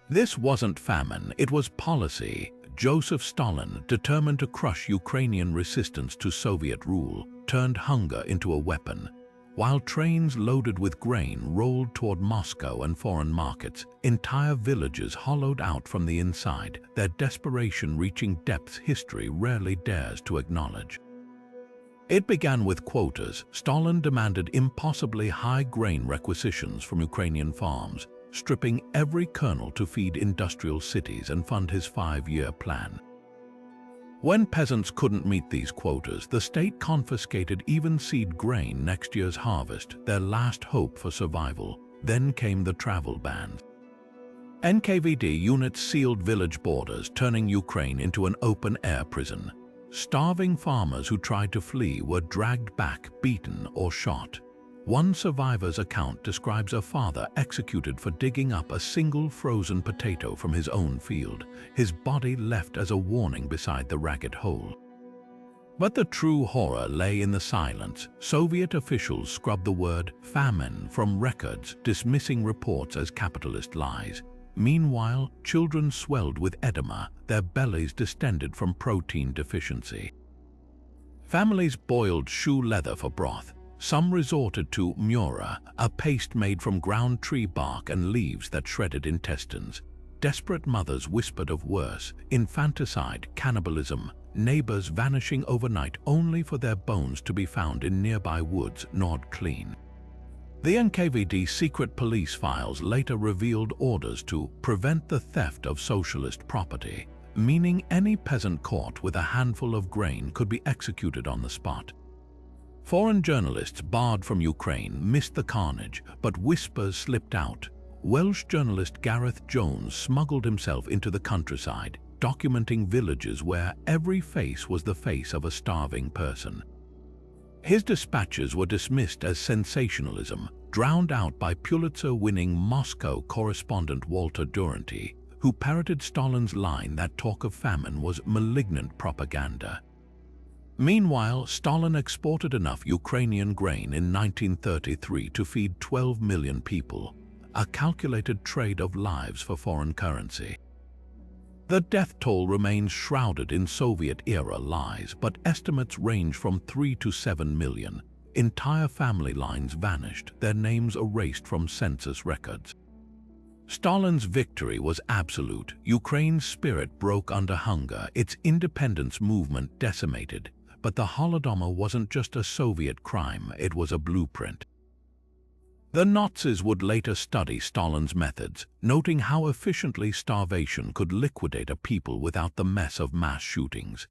This wasn't famine, it was policy. Joseph Stalin, determined to crush Ukrainian resistance to Soviet rule, turned hunger into a weapon. While trains loaded with grain rolled toward Moscow and foreign markets, entire villages hollowed out from the inside, their desperation reaching depths history rarely dares to acknowledge. It began with quotas. Stalin demanded impossibly high grain requisitions from Ukrainian farms, stripping every kernel to feed industrial cities and fund his 5-year plan. When peasants couldn't meet these quotas, the state confiscated even seed grain next year's harvest, their last hope for survival. Then came the travel bans. NKVD units sealed village borders, turning Ukraine into an open-air prison. Starving farmers who tried to flee were dragged back, beaten, or shot. One survivor's account describes a father executed for digging up a single frozen potato from his own field, his body left as a warning beside the ragged hole. But the true horror lay in the silence. Soviet officials scrubbed the word famine from records, dismissing reports as capitalist lies. Meanwhile, children swelled with edema, their bellies distended from protein deficiency. Families boiled shoe leather for broth. Some resorted to mura, a paste made from ground tree bark and leaves that shredded intestines. Desperate mothers whispered of worse: infanticide, cannibalism, neighbors vanishing overnight only for their bones to be found in nearby woods gnawed clean. The NKVD secret police files later revealed orders to prevent the theft of socialist property, meaning any peasant caught with a handful of grain could be executed on the spot. Foreign journalists barred from Ukraine missed the carnage, but whispers slipped out. Welsh journalist Gareth Jones smuggled himself into the countryside, documenting villages where every face was the face of a starving person. His dispatches were dismissed as sensationalism, drowned out by Pulitzer-winning Moscow correspondent Walter Duranty, who parroted Stalin's line that talk of famine was malignant propaganda. Meanwhile, Stalin exported enough Ukrainian grain in 1933 to feed 12 million people, a calculated trade of lives for foreign currency. The death toll remains shrouded in Soviet-era lies, but estimates range from 3 to 7 million. Entire family lines vanished, their names erased from census records. Stalin's victory was absolute. Ukraine's spirit broke under hunger, its independence movement decimated. But the Holodomor wasn't just a Soviet crime, it was a blueprint. The Nazis would later study Stalin's methods, noting how efficiently starvation could liquidate a people without the mess of mass shootings.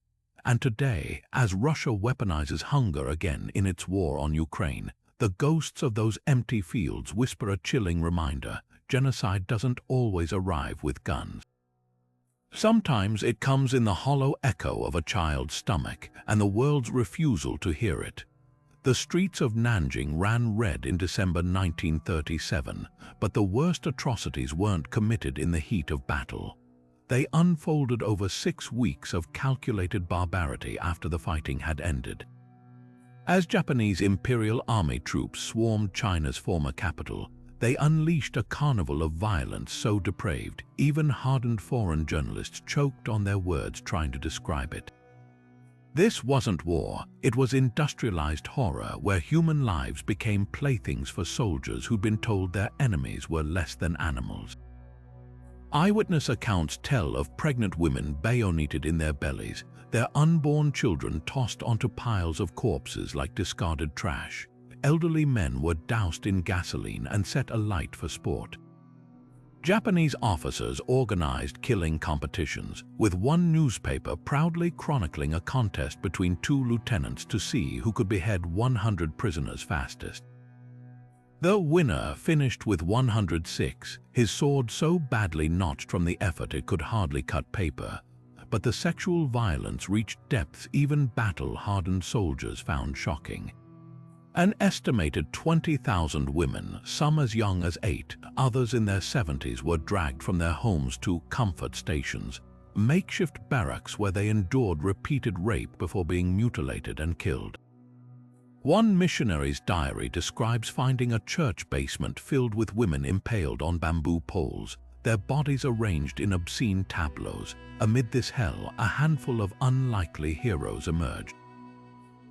And today, as Russia weaponizes hunger again in its war on Ukraine, the ghosts of those empty fields whisper a chilling reminder: genocide doesn't always arrive with guns. Sometimes it comes in the hollow echo of a child's stomach and the world's refusal to hear it. The streets of Nanjing ran red in December 1937, but the worst atrocities weren't committed in the heat of battle. They unfolded over 6 weeks of calculated barbarity after the fighting had ended. As Japanese Imperial Army troops swarmed China's former capital, they unleashed a carnival of violence so depraved, even hardened foreign journalists choked on their words trying to describe it. This wasn't war, it was industrialized horror where human lives became playthings for soldiers who'd been told their enemies were less than animals. Eyewitness accounts tell of pregnant women bayoneted in their bellies, their unborn children tossed onto piles of corpses like discarded trash. Elderly men were doused in gasoline and set alight for sport. Japanese officers organized killing competitions, with one newspaper proudly chronicling a contest between 2 lieutenants to see who could behead 100 prisoners fastest. The winner finished with 106, his sword so badly notched from the effort it could hardly cut paper. But the sexual violence reached depths even battle-hardened soldiers found shocking. An estimated 20,000 women, some as young as 8, others in their 70s, were dragged from their homes to comfort stations, makeshift barracks where they endured repeated rape before being mutilated and killed. One missionary's diary describes finding a church basement filled with women impaled on bamboo poles, their bodies arranged in obscene tableaus. Amid this hell, a handful of unlikely heroes emerged.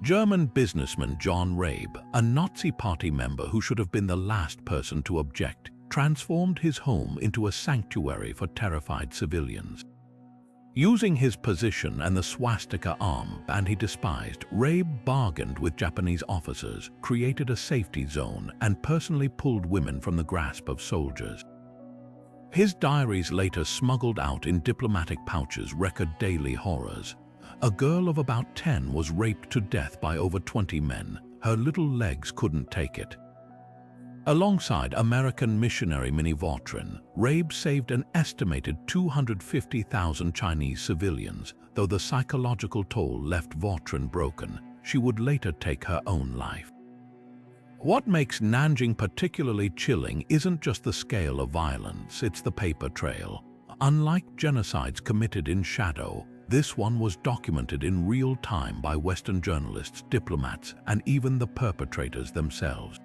German businessman John Rabe, a Nazi Party member who should have been the last person to object, transformed his home into a sanctuary for terrified civilians. Using his position and the swastika armband he despised, Rabe bargained with Japanese officers, created a safety zone, and personally pulled women from the grasp of soldiers. His diaries later smuggled out in diplomatic pouches record daily horrors. A girl of about 10 was raped to death by over 20 men. Her little legs couldn't take it. Alongside American missionary Minnie Vautrin, Rabe saved an estimated 250,000 Chinese civilians. Though the psychological toll left Vautrin broken, she would later take her own life. What makes Nanjing particularly chilling isn't just the scale of violence, it's the paper trail. Unlike genocides committed in shadow, this one was documented in real time by Western journalists, diplomats, and even the perpetrators themselves.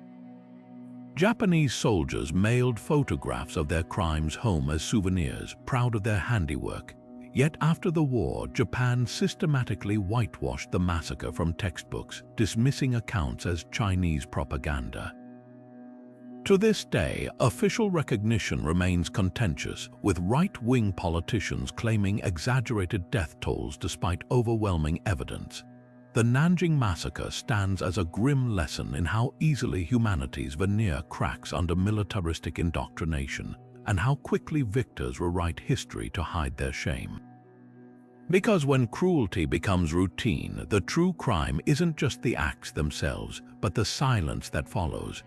Japanese soldiers mailed photographs of their crimes home as souvenirs, proud of their handiwork. Yet after the war, Japan systematically whitewashed the massacre from textbooks, dismissing accounts as Chinese propaganda. To this day, official recognition remains contentious, with right-wing politicians claiming exaggerated death tolls despite overwhelming evidence. The Nanjing massacre stands as a grim lesson in how easily humanity's veneer cracks under militaristic indoctrination, and how quickly victors rewrite history to hide their shame. Because when cruelty becomes routine, the true crime isn't just the acts themselves, but the silence that follows.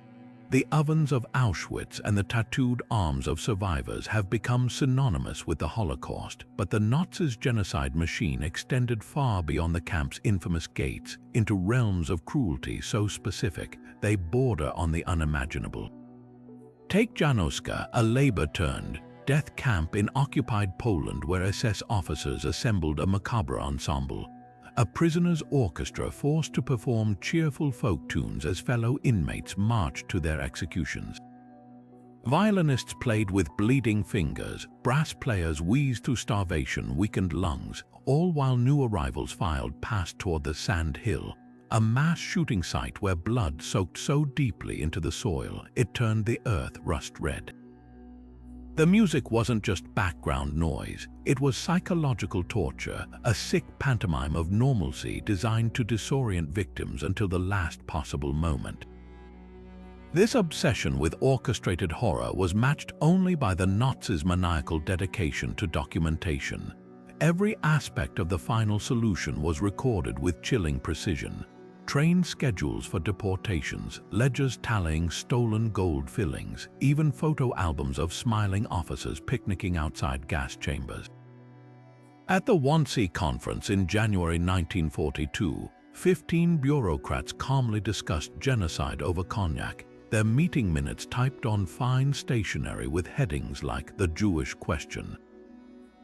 The ovens of Auschwitz and the tattooed arms of survivors have become synonymous with the Holocaust, but the Nazis' genocide machine extended far beyond the camp's infamous gates into realms of cruelty so specific they border on the unimaginable. Take Janowska, a labor-turned death camp in occupied Poland where SS officers assembled a macabre ensemble, a prisoner's orchestra forced to perform cheerful folk tunes as fellow inmates marched to their executions. Violinists played with bleeding fingers, brass players wheezed through starvation-weakened lungs, all while new arrivals filed past toward the sand hill, a mass shooting site where blood soaked so deeply into the soil it turned the earth rust-red. The music wasn't just background noise, it was psychological torture, a sick pantomime of normalcy designed to disorient victims until the last possible moment. This obsession with orchestrated horror was matched only by the Nazis' maniacal dedication to documentation. Every aspect of the final solution was recorded with chilling precision. Train schedules for deportations, ledgers tallying stolen gold fillings, even photo albums of smiling officers picnicking outside gas chambers. At the Wannsee Conference in January 1942, 15 bureaucrats calmly discussed genocide over cognac, their meeting minutes typed on fine stationery with headings like "The Jewish Question."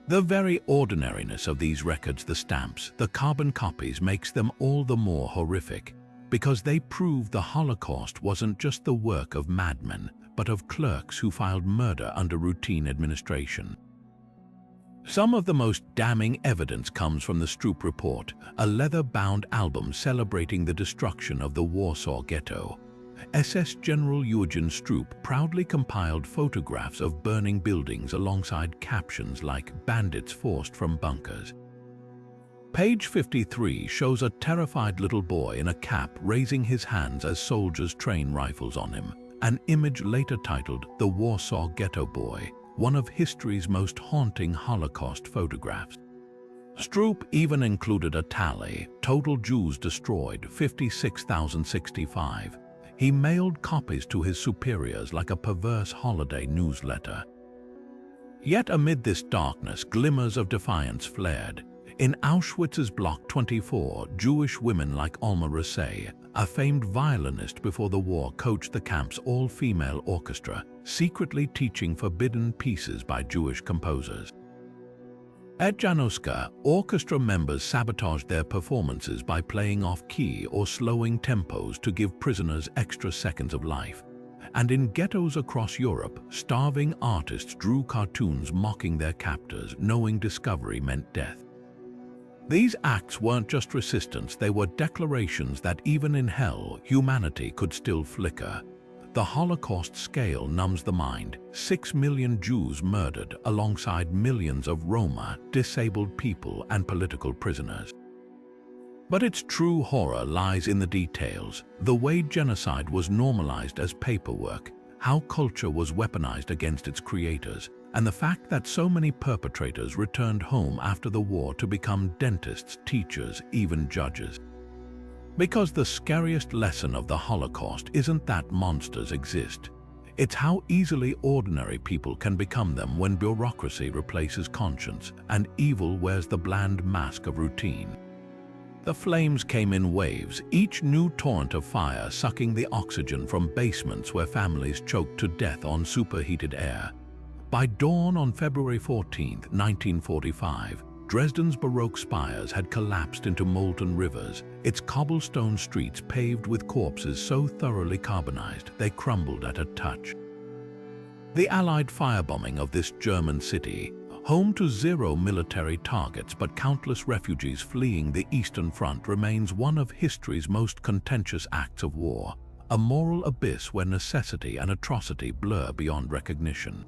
The very ordinariness of these records, the stamps, the carbon copies, makes them all the more horrific, because they prove the Holocaust wasn't just the work of madmen, but of clerks who filed murder under routine administration. Some of the most damning evidence comes from the Stroop Report, a leather-bound album celebrating the destruction of the Warsaw Ghetto. SS General Eugen Stroop proudly compiled photographs of burning buildings alongside captions like "Bandits forced from bunkers." Page 53 shows a terrified little boy in a cap raising his hands as soldiers train rifles on him, an image later titled "The Warsaw Ghetto Boy," one of history's most haunting Holocaust photographs. Stroop even included a tally: total Jews destroyed, 56,065. He mailed copies to his superiors like a perverse holiday newsletter. Yet amid this darkness, glimmers of defiance flared. In Auschwitz's Block 24, Jewish women like Alma Rasay, a famed violinist before the war, coached the camp's all-female orchestra, secretly teaching forbidden pieces by Jewish composers. At Janowska, orchestra members sabotaged their performances by playing off-key or slowing tempos to give prisoners extra seconds of life. And in ghettos across Europe, starving artists drew cartoons mocking their captors, knowing discovery meant death. These acts weren't just resistance, they were declarations that even in hell, humanity could still flicker. The Holocaust scale numbs the mind: 6 million Jews murdered alongside millions of Roma, disabled people, and political prisoners. But its true horror lies in the details: the way genocide was normalized as paperwork, how culture was weaponized against its creators, and the fact that so many perpetrators returned home after the war to become dentists, teachers, even judges. Because the scariest lesson of the Holocaust isn't that monsters exist. It's how easily ordinary people can become them when bureaucracy replaces conscience and evil wears the bland mask of routine. The flames came in waves, each new torrent of fire sucking the oxygen from basements where families choked to death on superheated air. By dawn on February 14, 1945, Dresden's Baroque spires had collapsed into molten rivers, its cobblestone streets paved with corpses so thoroughly carbonized they crumbled at a touch. The Allied firebombing of this German city, home to 0 military targets but countless refugees fleeing the Eastern Front, remains one of history's most contentious acts of war, a moral abyss where necessity and atrocity blur beyond recognition.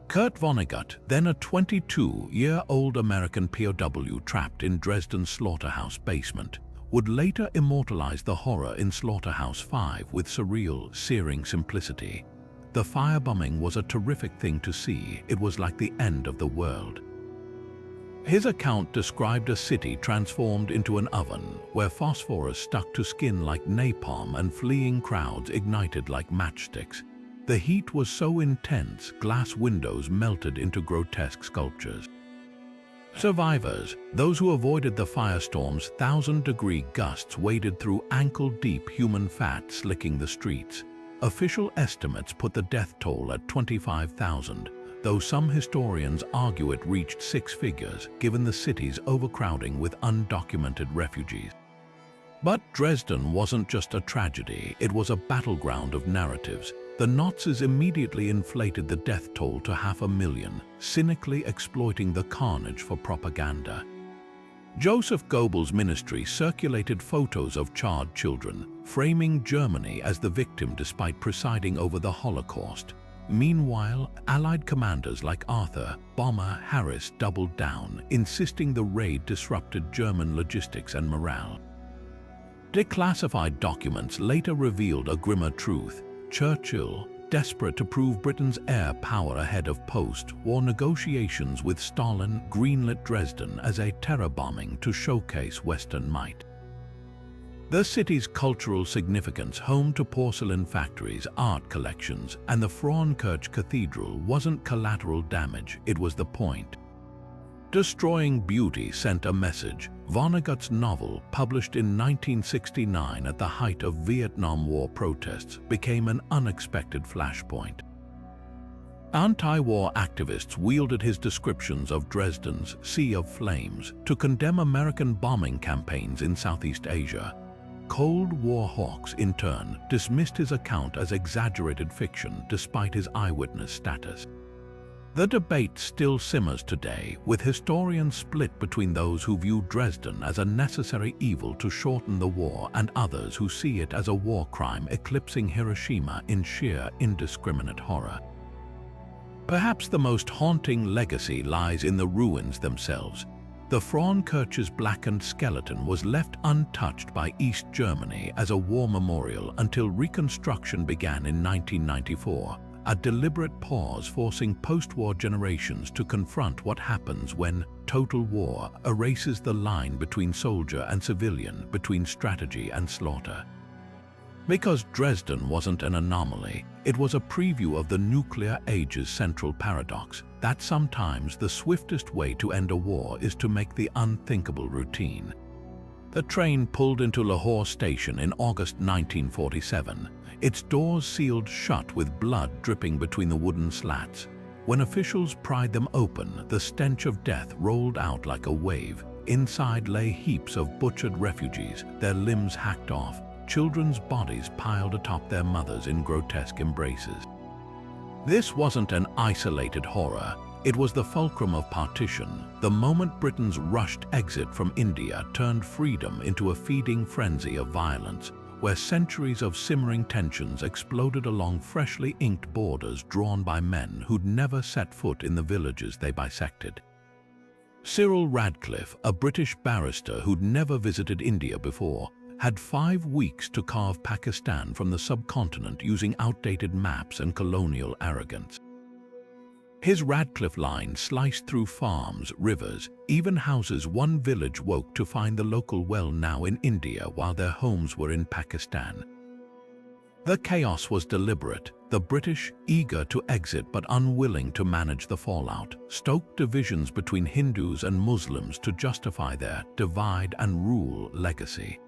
Kurt Vonnegut, then a 22-year-old American POW trapped in Dresden's slaughterhouse basement, would later immortalize the horror in Slaughterhouse 5 with surreal, searing simplicity. The firebombing was a terrific thing to see. It was like the end of the world. His account described a city transformed into an oven, where phosphorus stuck to skin like napalm and fleeing crowds ignited like matchsticks. The heat was so intense, glass windows melted into grotesque sculptures. Survivors, those who avoided the firestorm's 1,000-degree gusts, waded through ankle-deep human fat slicking the streets. Official estimates put the death toll at 25,000, though some historians argue it reached six figures, given the city's overcrowding with undocumented refugees. But Dresden wasn't just a tragedy, it was a battleground of narratives. The Nazis immediately inflated the death toll to 500,000, cynically exploiting the carnage for propaganda. Joseph Goebbels' ministry circulated photos of charred children, framing Germany as the victim despite presiding over the Holocaust. Meanwhile, Allied commanders like Arthur "Bomber" Harris doubled down, insisting the raid disrupted German logistics and morale. Declassified documents later revealed a grimmer truth. Churchill, desperate to prove Britain's air power ahead of post-war negotiations with Stalin, greenlit Dresden as a terror bombing to showcase Western might. The city's cultural significance, home to porcelain factories, art collections, and the Frauenkirche Cathedral, wasn't collateral damage, it was the point. Destroying beauty sent a message. Vonnegut's novel, published in 1969 at the height of Vietnam War protests, became an unexpected flashpoint. Anti-war activists wielded his descriptions of Dresden's Sea of Flames to condemn American bombing campaigns in Southeast Asia. Cold War hawks, in turn, dismissed his account as exaggerated fiction despite his eyewitness status. The debate still simmers today, with historians split between those who view Dresden as a necessary evil to shorten the war and others who see it as a war crime eclipsing Hiroshima in sheer indiscriminate horror. Perhaps the most haunting legacy lies in the ruins themselves. The Frauenkirche's blackened skeleton was left untouched by East Germany as a war memorial until reconstruction began in 1994. A deliberate pause forcing post-war generations to confront what happens when total war erases the line between soldier and civilian, between strategy and slaughter. Because Dresden wasn't an anomaly, it was a preview of the nuclear age's central paradox, that sometimes the swiftest way to end a war is to make the unthinkable routine. The train pulled into Lahore station in August 1947, its doors sealed shut with blood dripping between the wooden slats. When officials pried them open, the stench of death rolled out like a wave. Inside lay heaps of butchered refugees, their limbs hacked off, children's bodies piled atop their mothers in grotesque embraces. This wasn't an isolated horror. It was the fulcrum of partition, the moment Britain's rushed exit from India turned freedom into a feeding frenzy of violence, where centuries of simmering tensions exploded along freshly inked borders drawn by men who'd never set foot in the villages they bisected. Cyril Radcliffe, a British barrister who'd never visited India before, had 5 weeks to carve Pakistan from the subcontinent using outdated maps and colonial arrogance. His Radcliffe line sliced through farms, rivers, even houses. One village woke to find the local well now in India while their homes were in Pakistan. The chaos was deliberate. The British, eager to exit but unwilling to manage the fallout, stoked divisions between Hindus and Muslims to justify their divide and rule legacy.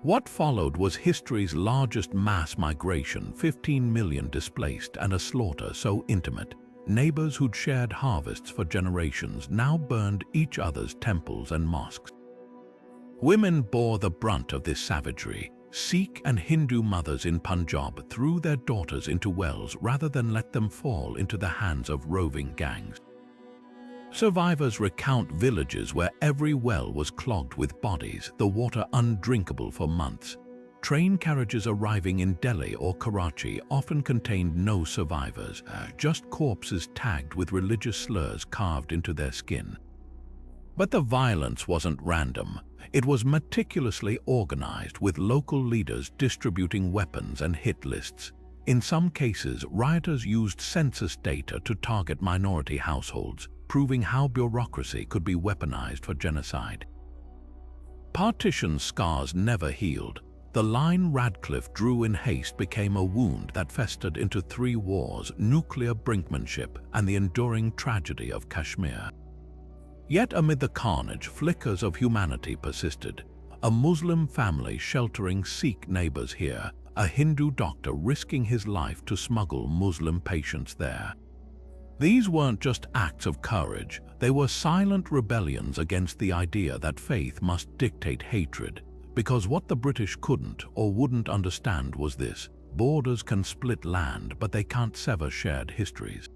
What followed was history's largest mass migration, 15 million displaced, and a slaughter so intimate. Neighbors who'd shared harvests for generations now burned each other's temples and mosques. Women bore the brunt of this savagery. Sikh and Hindu mothers in Punjab threw their daughters into wells rather than let them fall into the hands of roving gangs. Survivors recount villages where every well was clogged with bodies, the water undrinkable for months. Train carriages arriving in Delhi or Karachi often contained no survivors, just corpses tagged with religious slurs carved into their skin. But the violence wasn't random. It was meticulously organized, with local leaders distributing weapons and hit lists. In some cases, rioters used census data to target minority households, proving how bureaucracy could be weaponized for genocide. Partition scars never healed. The line Radcliffe drew in haste became a wound that festered into 3 wars, nuclear brinkmanship, and the enduring tragedy of Kashmir. Yet amid the carnage, flickers of humanity persisted. A Muslim family sheltering Sikh neighbors here, a Hindu doctor risking his life to smuggle Muslim patients there. These weren't just acts of courage, they were silent rebellions against the idea that faith must dictate hatred. Because what the British couldn't or wouldn't understand was this: borders can split land, but they can't sever shared histories.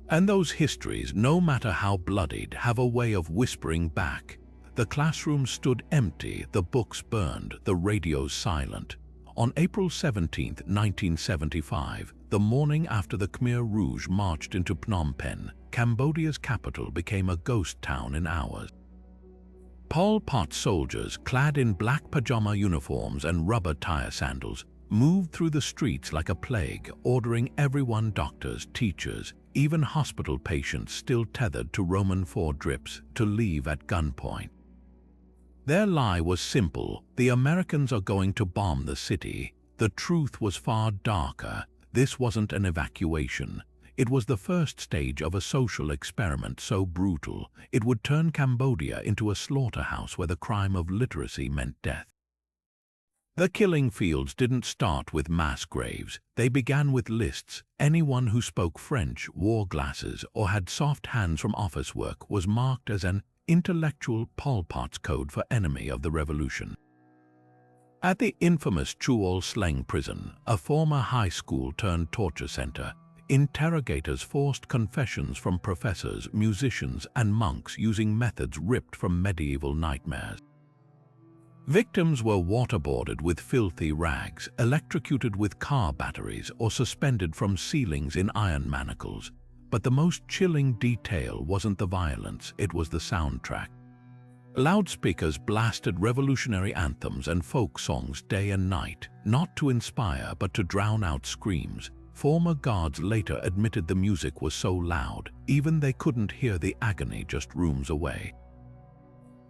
And those histories, no matter how bloodied, have a way of whispering back. The classrooms stood empty, the books burned, the radios silent. On April 17, 1975, the morning after the Khmer Rouge marched into Phnom Penh, Cambodia's capital became a ghost town in hours. Pol Pot soldiers, clad in black pajama uniforms and rubber tire sandals, moved through the streets like a plague, ordering everyone, doctors, teachers, even hospital patients still tethered to Roman IV drips, to leave at gunpoint. Their lie was simple: the Americans are going to bomb the city. The truth was far darker. This wasn't an evacuation. It was the first stage of a social experiment so brutal, it would turn Cambodia into a slaughterhouse where the crime of literacy meant death. The killing fields didn't start with mass graves. They began with lists. Anyone who spoke French, wore glasses, or had soft hands from office work was marked as an intellectual. Pol Pot's code for enemy of the revolution. At the infamous Chuol Sleng prison, a former high school turned torture center, interrogators forced confessions from professors, musicians, and monks using methods ripped from medieval nightmares. Victims were waterboarded with filthy rags, electrocuted with car batteries, or suspended from ceilings in iron manacles. But the most chilling detail wasn't the violence, it was the soundtrack. Loudspeakers blasted revolutionary anthems and folk songs day and night, not to inspire but to drown out screams. Former guards later admitted the music was so loud, even they couldn't hear the agony just rooms away.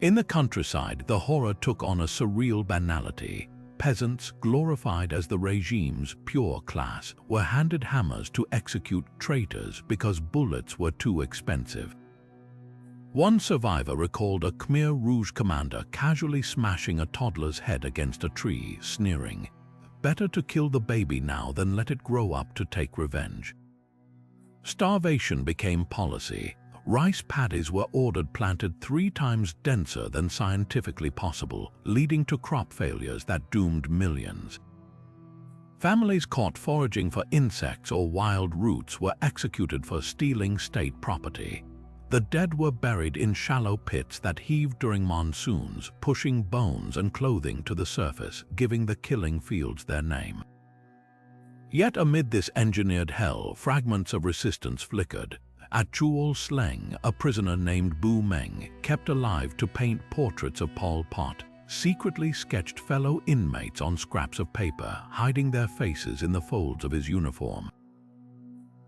In the countryside, the horror took on a surreal banality. Peasants, glorified as the regime's pure class, were handed hammers to execute traitors because bullets were too expensive. One survivor recalled a Khmer Rouge commander casually smashing a toddler's head against a tree, sneering, "Better to kill the baby now than let it grow up to take revenge." Starvation became policy. Rice paddies were ordered planted 3 times denser than scientifically possible, leading to crop failures that doomed millions. Families caught foraging for insects or wild roots were executed for stealing state property. The dead were buried in shallow pits that heaved during monsoons, pushing bones and clothing to the surface, giving the killing fields their name. Yet amid this engineered hell, fragments of resistance flickered. At Chuol Sleng, a prisoner named Bu Meng, kept alive to paint portraits of Pol Pot, secretly sketched fellow inmates on scraps of paper, hiding their faces in the folds of his uniform.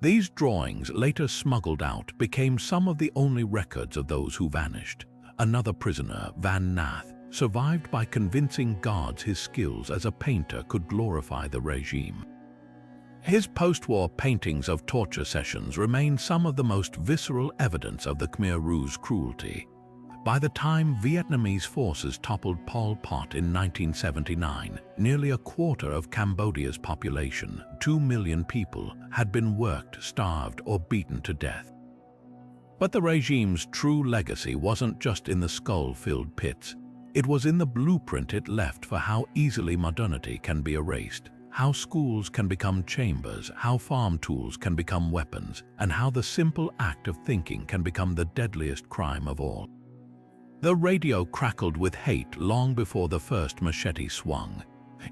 These drawings, later smuggled out, became some of the only records of those who vanished. Another prisoner, Van Nath, survived by convincing guards his skills as a painter could glorify the regime. His post-war paintings of torture sessions remain some of the most visceral evidence of the Khmer Rouge cruelty. By the time Vietnamese forces toppled Pol Pot in 1979, nearly a quarter of Cambodia's population, 2 million people, had been worked, starved, or beaten to death. But the regime's true legacy wasn't just in the skull-filled pits. It was in the blueprint it left for how easily modernity can be erased, how schools can become chambers, how farm tools can become weapons, and how the simple act of thinking can become the deadliest crime of all. The radio crackled with hate long before the first machete swung.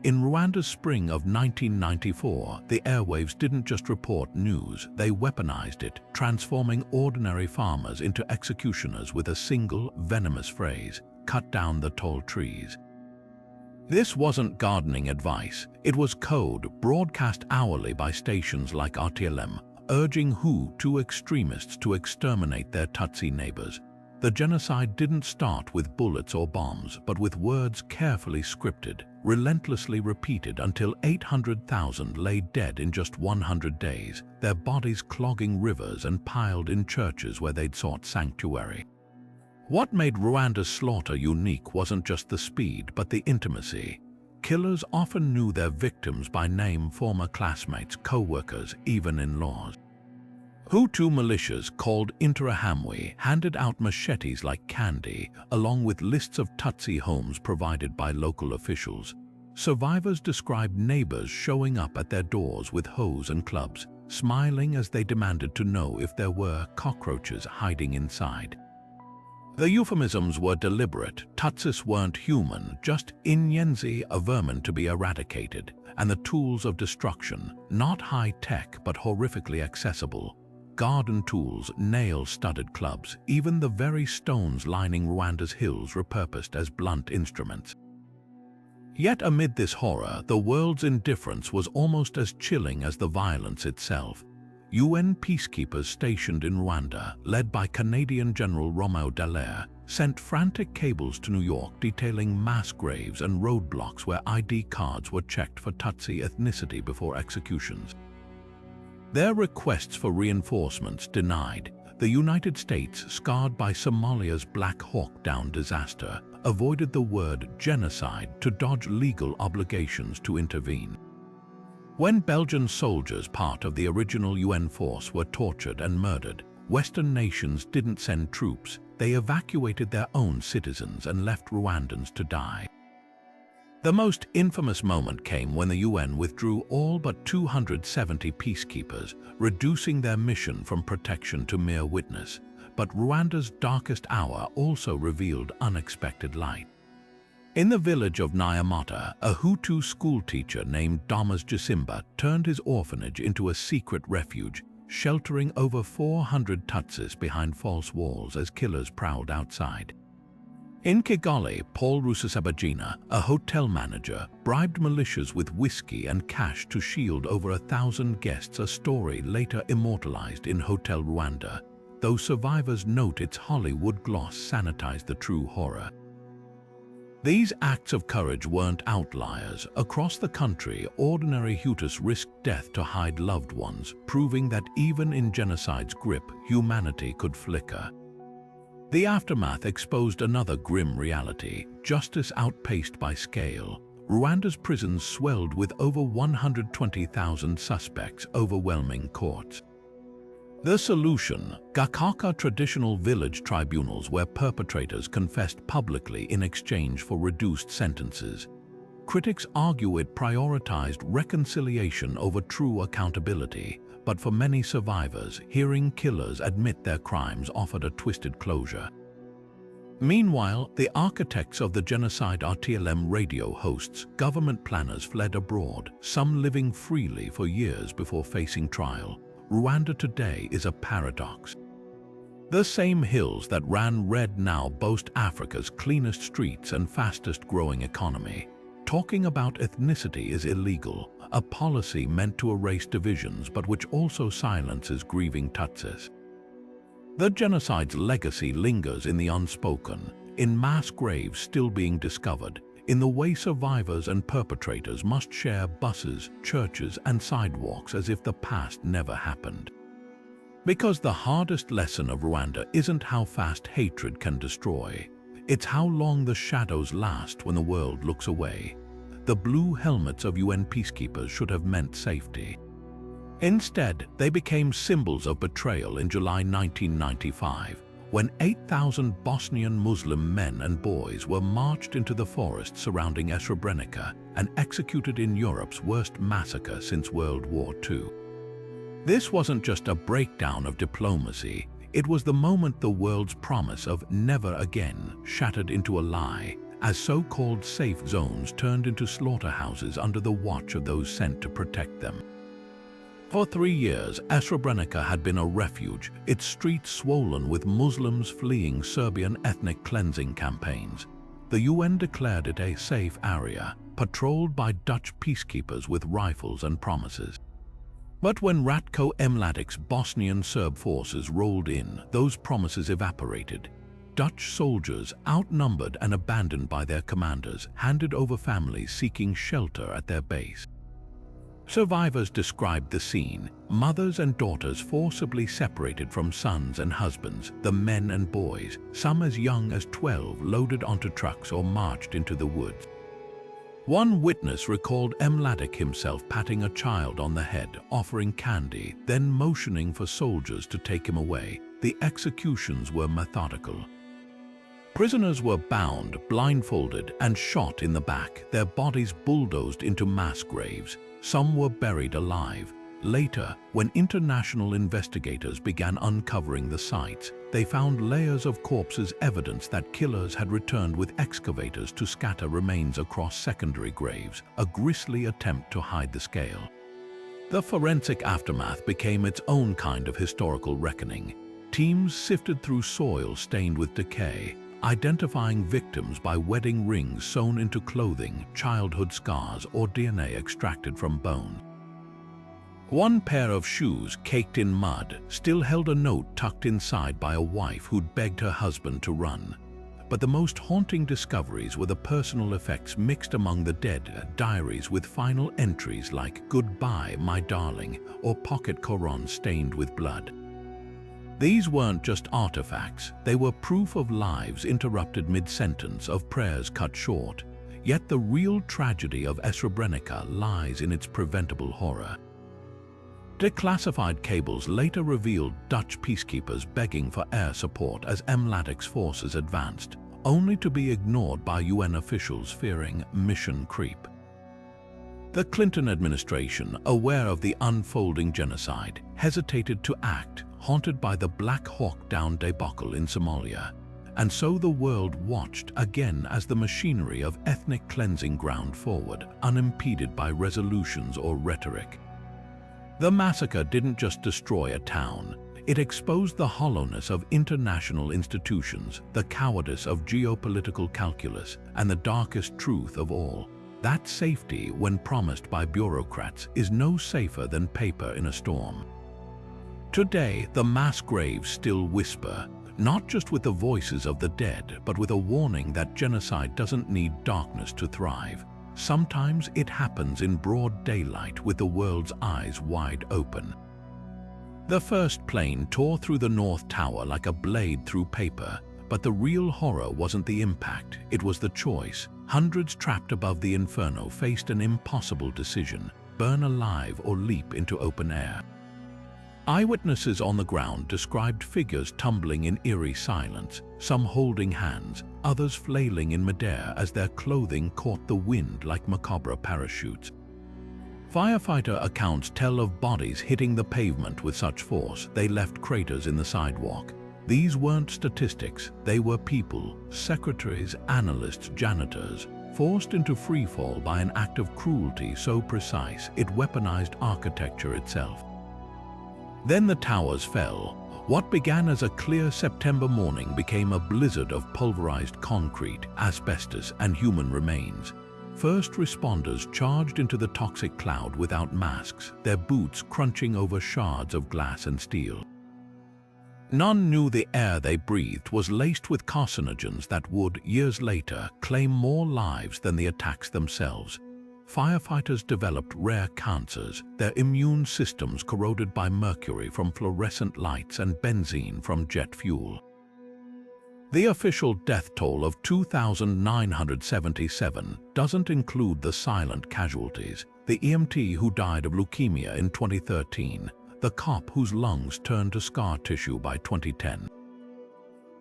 In Rwanda's spring of 1994, the airwaves didn't just report news, they weaponized it, transforming ordinary farmers into executioners with a single, venomous phrase: "Cut down the tall trees." This wasn't gardening advice, it was code broadcast hourly by stations like RTLM, urging Hutu extremists to exterminate their Tutsi neighbors. The genocide didn't start with bullets or bombs, but with words carefully scripted, relentlessly repeated until 800,000 lay dead in just 100 days, their bodies clogging rivers and piled in churches where they'd sought sanctuary. What made Rwanda's slaughter unique wasn't just the speed, but the intimacy. Killers often knew their victims by name, former classmates, co-workers, even in-laws. Hutu militias called Interahamwe handed out machetes like candy, along with lists of Tutsi homes provided by local officials. Survivors described neighbors showing up at their doors with hoes and clubs, smiling as they demanded to know if there were cockroaches hiding inside. The euphemisms were deliberate. Tutsis weren't human, just inyenzi, a vermin to be eradicated, and the tools of destruction, not high-tech but horrifically accessible. Garden tools, nail-studded clubs, even the very stones lining Rwanda's hills repurposed as blunt instruments. Yet amid this horror, the world's indifference was almost as chilling as the violence itself. UN peacekeepers stationed in Rwanda, led by Canadian General Romain Dallaire, sent frantic cables to New York detailing mass graves and roadblocks where ID cards were checked for Tutsi ethnicity before executions. Their requests for reinforcements denied, the United States, scarred by Somalia's Black Hawk Down disaster, avoided the word genocide to dodge legal obligations to intervene. When Belgian soldiers, part of the original UN force, were tortured and murdered, Western nations didn't send troops. They evacuated their own citizens and left Rwandans to die. The most infamous moment came when the UN withdrew all but 270 peacekeepers, reducing their mission from protection to mere witness. But Rwanda's darkest hour also revealed unexpected light. In the village of Nyamata, a Hutu schoolteacher named Damas Jasimba turned his orphanage into a secret refuge, sheltering over 400 Tutsis behind false walls as killers prowled outside. In Kigali, Paul Rusesabagina, a hotel manager, bribed militias with whiskey and cash to shield over 1,000 guests, a story later immortalized in Hotel Rwanda, though survivors note its Hollywood gloss sanitized the true horror. These acts of courage weren't outliers. Across the country, ordinary Hutus risked death to hide loved ones, proving that even in genocide's grip, humanity could flicker. The aftermath exposed another grim reality: justice outpaced by scale. Rwanda's prisons swelled with over 120,000 suspects, overwhelming courts. The solution: Gakaka traditional village tribunals where perpetrators confessed publicly in exchange for reduced sentences. Critics argue it prioritized reconciliation over true accountability, but for many survivors, hearing killers admit their crimes offered a twisted closure. Meanwhile, the architects of the genocide RTLM radio hosts, government planners fled abroad, some living freely for years before facing trial. Rwanda today is a paradox. The same hills that ran red now boast Africa's cleanest streets and fastest growing economy. Talking about ethnicity is illegal, a policy meant to erase divisions but which also silences grieving Tutsis. The genocide's legacy lingers in the unspoken, in mass graves still being discovered, in the way survivors and perpetrators must share buses, churches, and sidewalks as if the past never happened. Because the hardest lesson of Rwanda isn't how fast hatred can destroy, it's how long the shadows last when the world looks away. The blue helmets of UN peacekeepers should have meant safety. Instead, they became symbols of betrayal in July 1995, when 8,000 Bosnian Muslim men and boys were marched into the forest surrounding Srebrenica and executed in Europe's worst massacre since World War II. This wasn't just a breakdown of diplomacy, it was the moment the world's promise of never again shattered into a lie, as so-called safe zones turned into slaughterhouses under the watch of those sent to protect them. For 3 years, Srebrenica had been a refuge, its streets swollen with Muslims fleeing Serbian ethnic cleansing campaigns. The UN declared it a safe area, patrolled by Dutch peacekeepers with rifles and promises. But when Ratko Mladic's Bosnian Serb forces rolled in, those promises evaporated. Dutch soldiers, outnumbered and abandoned by their commanders, handed over families seeking shelter at their base. Survivors described the scene: mothers and daughters forcibly separated from sons and husbands, the men and boys, some as young as 12, loaded onto trucks or marched into the woods. One witness recalled Mladic himself patting a child on the head, offering candy, then motioning for soldiers to take him away. The executions were methodical. Prisoners were bound, blindfolded, and shot in the back, their bodies bulldozed into mass graves. Some were buried alive. Later, when international investigators began uncovering the sites, they found layers of corpses, evidence that killers had returned with excavators to scatter remains across secondary graves, a grisly attempt to hide the scale. The forensic aftermath became its own kind of historical reckoning. Teams sifted through soil stained with decay, identifying victims by wedding rings sewn into clothing, childhood scars, or DNA extracted from bone. One pair of shoes, caked in mud, still held a note tucked inside by a wife who'd begged her husband to run. But the most haunting discoveries were the personal effects mixed among the dead: diaries with final entries like "Goodbye, my darling," or pocket Qurans stained with blood. These weren't just artifacts, they were proof of lives interrupted mid-sentence, of prayers cut short. Yet the real tragedy of Srebrenica lies in its preventable horror. Declassified cables later revealed Dutch peacekeepers begging for air support as Mladic's forces advanced, only to be ignored by UN officials fearing mission creep. The Clinton administration, aware of the unfolding genocide, hesitated to act, haunted by the Black Hawk Down debacle in Somalia. And so the world watched again as the machinery of ethnic cleansing ground forward, unimpeded by resolutions or rhetoric. The massacre didn't just destroy a town, it exposed the hollowness of international institutions, the cowardice of geopolitical calculus, and the darkest truth of all: that safety, when promised by bureaucrats, is no safer than paper in a storm. Today, the mass graves still whisper, not just with the voices of the dead, but with a warning that genocide doesn't need darkness to thrive. Sometimes it happens in broad daylight with the world's eyes wide open. The first plane tore through the North Tower like a blade through paper, but the real horror wasn't the impact, it was the choice. Hundreds trapped above the inferno faced an impossible decision: burn alive or leap into open air. Eyewitnesses on the ground described figures tumbling in eerie silence, some holding hands, others flailing in midair as their clothing caught the wind like macabre parachutes. Firefighter accounts tell of bodies hitting the pavement with such force they left craters in the sidewalk. These weren't statistics, they were people, secretaries, analysts, janitors, forced into freefall by an act of cruelty so precise it weaponized architecture itself. Then the towers fell. What began as a clear September morning became a blizzard of pulverized concrete, asbestos, and human remains. First responders charged into the toxic cloud without masks, their boots crunching over shards of glass and steel. None knew the air they breathed was laced with carcinogens that would, years later, claim more lives than the attacks themselves. Firefighters developed rare cancers, their immune systems corroded by mercury from fluorescent lights and benzene from jet fuel. The official death toll of 2,977 doesn't include the silent casualties: the EMT who died of leukemia in 2013, the cop whose lungs turned to scar tissue by 2010.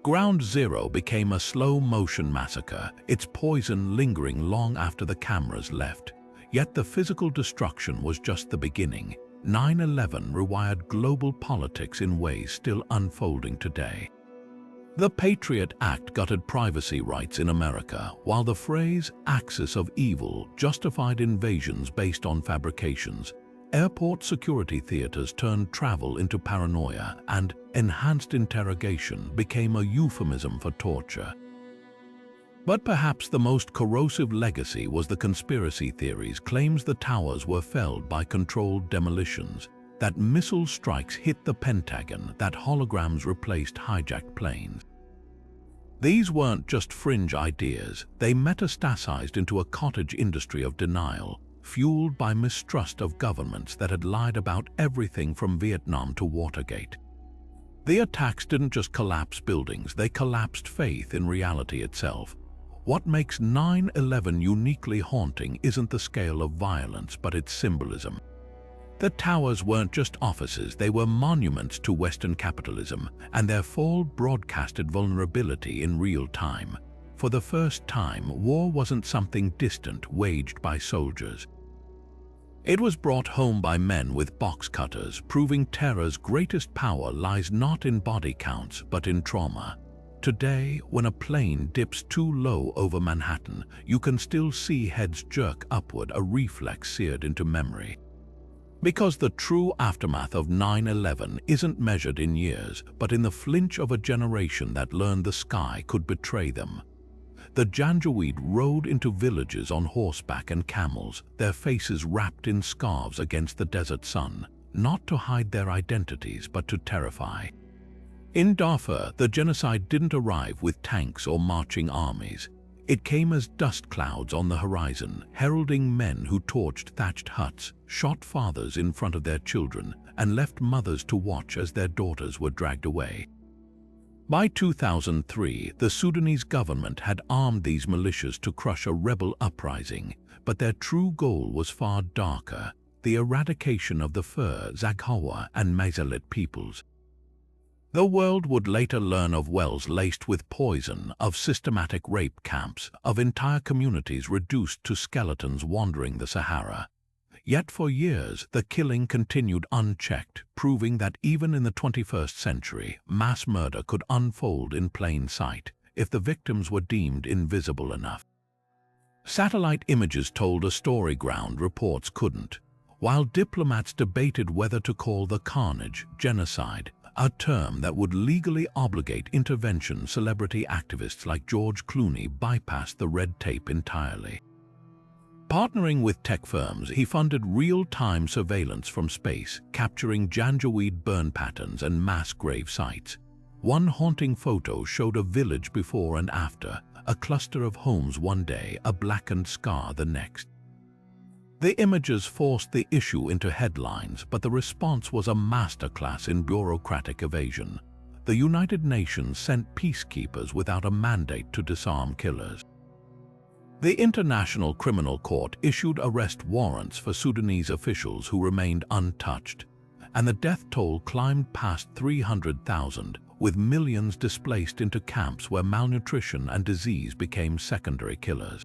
Ground Zero became a slow-motion massacre, its poison lingering long after the cameras left. Yet the physical destruction was just the beginning. 9/11 rewired global politics in ways still unfolding today. The Patriot Act gutted privacy rights in America, while the phrase "axis of evil" justified invasions based on fabrications. Airport security theaters turned travel into paranoia, and enhanced interrogation became a euphemism for torture. But perhaps the most corrosive legacy was the conspiracy theories' claims the towers were felled by controlled demolitions. that missile strikes hit the Pentagon, that holograms replaced hijacked planes. These weren't just fringe ideas, they metastasized into a cottage industry of denial, fueled by mistrust of governments that had lied about everything from Vietnam to Watergate. The attacks didn't just collapse buildings, they collapsed faith in reality itself. What makes 9/11 uniquely haunting isn't the scale of violence, but its symbolism. The towers weren't just offices, they were monuments to Western capitalism, and their fall broadcasted vulnerability in real time. For the first time, war wasn't something distant waged by soldiers. It was brought home by men with box cutters, proving terror's greatest power lies not in body counts, but in trauma. Today, when a plane dips too low over Manhattan, you can still see heads jerk upward, a reflex seared into memory. Because the true aftermath of 9/11 isn't measured in years, but in the flinch of a generation that learned the sky could betray them. The Janjaweed rode into villages on horseback and camels, their faces wrapped in scarves against the desert sun, not to hide their identities but to terrify. In Darfur, the genocide didn't arrive with tanks or marching armies. It came as dust clouds on the horizon, heralding men who torched thatched huts, shot fathers in front of their children, and left mothers to watch as their daughters were dragged away. By 2003, the Sudanese government had armed these militias to crush a rebel uprising, but their true goal was far darker: the eradication of the Fur, Zaghawa, and Masalit peoples. The world would later learn of wells laced with poison, of systematic rape camps, of entire communities reduced to skeletons wandering the Sahara. Yet for years, the killing continued unchecked, proving that even in the 21st century, mass murder could unfold in plain sight, if the victims were deemed invisible enough. Satellite images told a story ground reports couldn't. While diplomats debated whether to call the carnage genocide, a term that would legally obligate intervention, celebrity activists like George Clooney bypassed the red tape entirely. Partnering with tech firms, he funded real-time surveillance from space, capturing Janjaweed burn patterns and mass grave sites. One haunting photo showed a village before and after, a cluster of homes one day, a blackened scar the next. The images forced the issue into headlines, but the response was a masterclass in bureaucratic evasion. The United Nations sent peacekeepers without a mandate to disarm killers. The International Criminal Court issued arrest warrants for Sudanese officials who remained untouched, and the death toll climbed past 300,000, with millions displaced into camps where malnutrition and disease became secondary killers.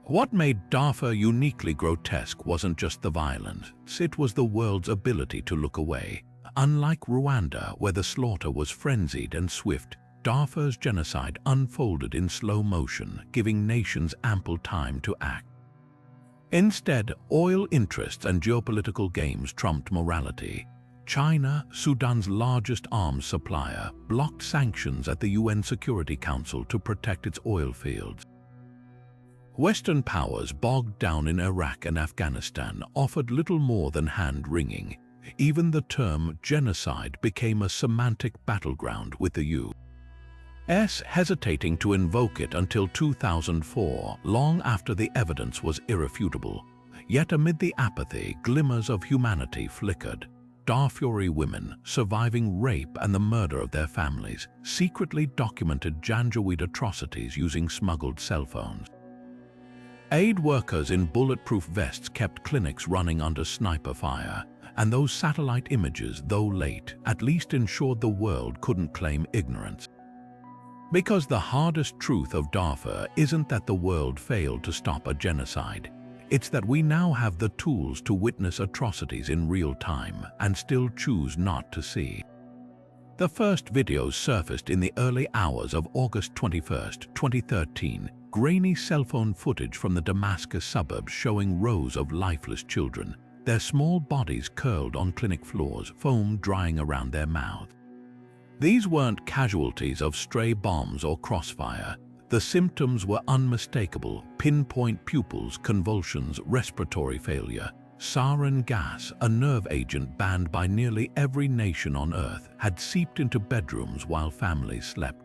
What made Darfur uniquely grotesque wasn't just the violence, it was the world's ability to look away. Unlike Rwanda, where the slaughter was frenzied and swift, Darfur's genocide unfolded in slow motion, giving nations ample time to act. Instead, oil interests and geopolitical games trumped morality. China, Sudan's largest arms supplier, blocked sanctions at the UN Security Council to protect its oil fields. Western powers, bogged down in Iraq and Afghanistan, offered little more than hand-wringing. Even the term genocide became a semantic battleground, with the U.S. hesitating to invoke it until 2004, long after the evidence was irrefutable. Yet amid the apathy, glimmers of humanity flickered. Darfuri women, surviving rape and the murder of their families, secretly documented Janjaweed atrocities using smuggled cell phones. Aid workers in bulletproof vests kept clinics running under sniper fire, and those satellite images, though late, at least ensured the world couldn't claim ignorance. Because the hardest truth of Darfur isn't that the world failed to stop a genocide, it's that we now have the tools to witness atrocities in real time and still choose not to see. The first videos surfaced in the early hours of August 21, 2013, grainy cell phone footage from the Damascus suburbs showing rows of lifeless children, their small bodies curled on clinic floors, foam drying around their mouths. These weren't casualties of stray bombs or crossfire. The symptoms were unmistakable: pinpoint pupils, convulsions, respiratory failure. Sarin gas, a nerve agent banned by nearly every nation on Earth, had seeped into bedrooms while families slept.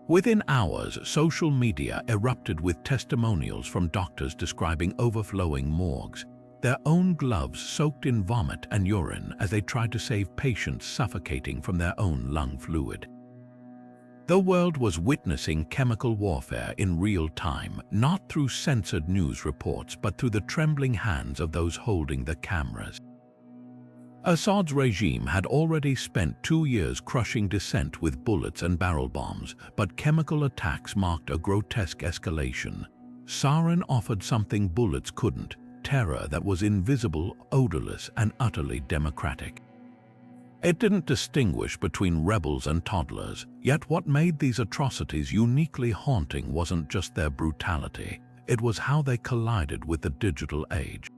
Within hours, social media erupted with testimonials from doctors describing overflowing morgues, their own gloves soaked in vomit and urine as they tried to save patients suffocating from their own lung fluid. The world was witnessing chemical warfare in real time, not through censored news reports, but through the trembling hands of those holding the cameras. Assad's regime had already spent 2 years crushing dissent with bullets and barrel bombs, but chemical attacks marked a grotesque escalation. Sarin offered something bullets couldn't: terror that was invisible, odorless, and utterly democratic. It didn't distinguish between rebels and toddlers, yet what made these atrocities uniquely haunting wasn't just their brutality, it was how they collided with the digital age.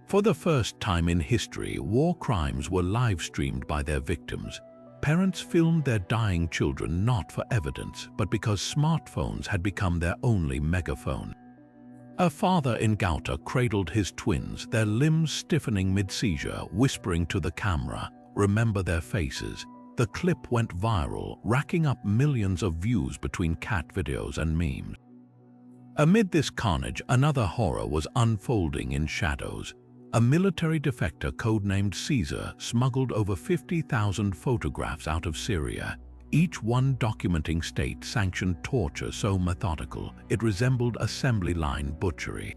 For the first time in history, war crimes were live-streamed by their victims. Parents filmed their dying children not for evidence, but because smartphones had become their only megaphone. A father in Ghouta cradled his twins, their limbs stiffening mid-seizure, whispering to the camera, "Remember their faces." The clip went viral, racking up millions of views between cat videos and memes. Amid this carnage, another horror was unfolding in shadows. A military defector codenamed Caesar smuggled over 50,000 photographs out of Syria, each one documenting state-sanctioned torture so methodical it resembled assembly line butchery.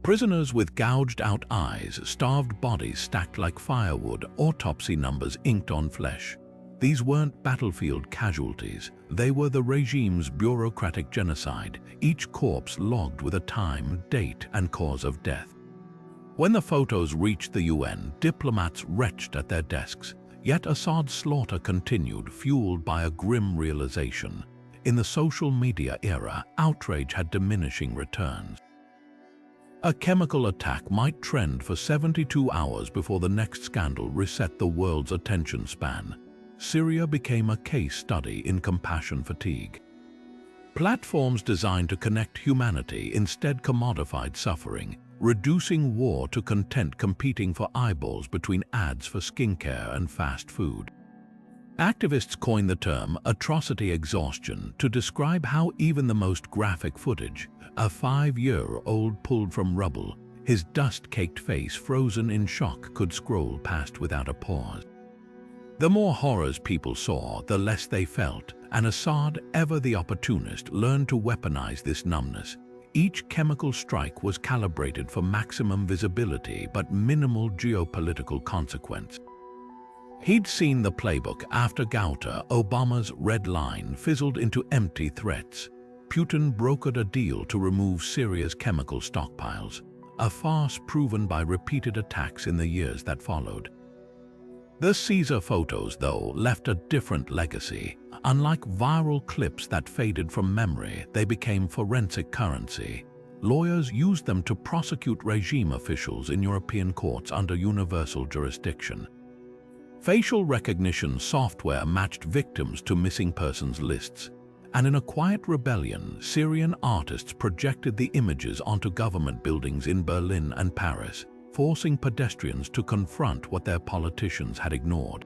Prisoners with gouged-out eyes, starved bodies stacked like firewood, autopsy numbers inked on flesh. These weren't battlefield casualties, they were the regime's bureaucratic genocide, each corpse logged with a time, date, and cause of death. When the photos reached the UN, diplomats retched at their desks, yet Assad's slaughter continued, fueled by a grim realization. In the social media era, outrage had diminishing returns. A chemical attack might trend for 72 hours before the next scandal reset the world's attention span. Syria became a case study in compassion fatigue. Platforms designed to connect humanity instead commodified suffering, reducing war to content competing for eyeballs between ads for skincare and fast food. Activists coined the term atrocity exhaustion to describe how even the most graphic footage, a 5-year-old pulled from rubble, his dust-caked face frozen in shock, could scroll past without a pause. The more horrors people saw, the less they felt, and Assad, ever the opportunist, learned to weaponize this numbness. Each chemical strike was calibrated for maximum visibility but minimal geopolitical consequence. He'd seen the playbook. After Ghouta, Obama's red line fizzled into empty threats. Putin brokered a deal to remove Syria's chemical stockpiles, a farce proven by repeated attacks in the years that followed. The Caesar photos, though, left a different legacy. Unlike viral clips that faded from memory, they became forensic currency. Lawyers used them to prosecute regime officials in European courts under universal jurisdiction. Facial recognition software matched victims to missing persons lists, and in a quiet rebellion, Syrian artists projected the images onto government buildings in Berlin and Paris, forcing pedestrians to confront what their politicians had ignored.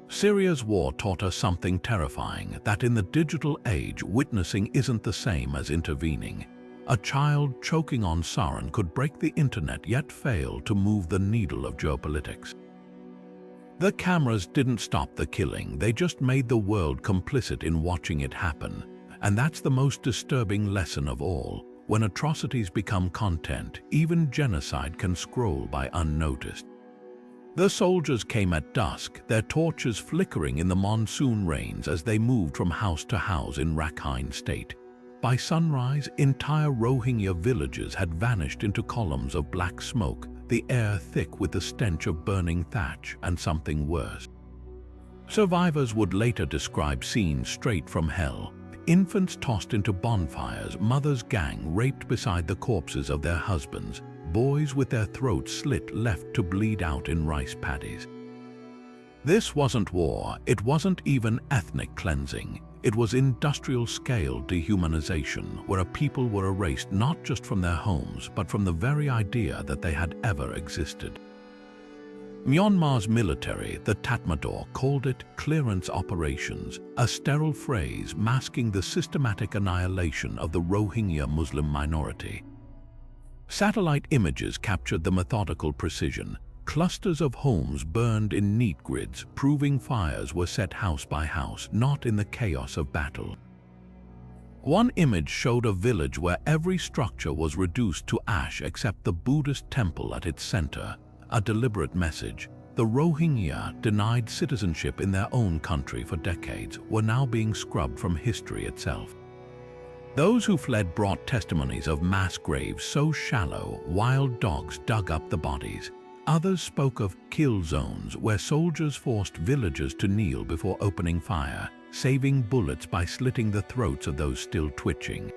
Syria's war taught us something terrifying, that in the digital age, witnessing isn't the same as intervening. A child choking on sarin could break the internet yet fail to move the needle of geopolitics. The cameras didn't stop the killing, they just made the world complicit in watching it happen. And that's the most disturbing lesson of all. When atrocities become content, even genocide can scroll by unnoticed. The soldiers came at dusk, their torches flickering in the monsoon rains as they moved from house to house in Rakhine state. By sunrise, entire Rohingya villages had vanished into columns of black smoke, the air thick with the stench of burning thatch and something worse. Survivors would later describe scenes straight from hell. Infants tossed into bonfires, mothers gang raped beside the corpses of their husbands, boys with their throats slit left to bleed out in rice paddies. This wasn't war, it wasn't even ethnic cleansing. It was industrial-scale dehumanization, where a people were erased not just from their homes, but from the very idea that they had ever existed. Myanmar's military, the Tatmadaw, called it clearance operations, a sterile phrase masking the systematic annihilation of the Rohingya Muslim minority. Satellite images captured the methodical precision. Clusters of homes burned in neat grids, proving fires were set house by house, not in the chaos of battle. One image showed a village where every structure was reduced to ash except the Buddhist temple at its center. A deliberate message. The Rohingya, denied citizenship in their own country for decades, were now being scrubbed from history itself. Those who fled brought testimonies of mass graves so shallow, wild dogs dug up the bodies. Others spoke of kill zones where soldiers forced villagers to kneel before opening fire, saving bullets by slitting the throats of those still twitching.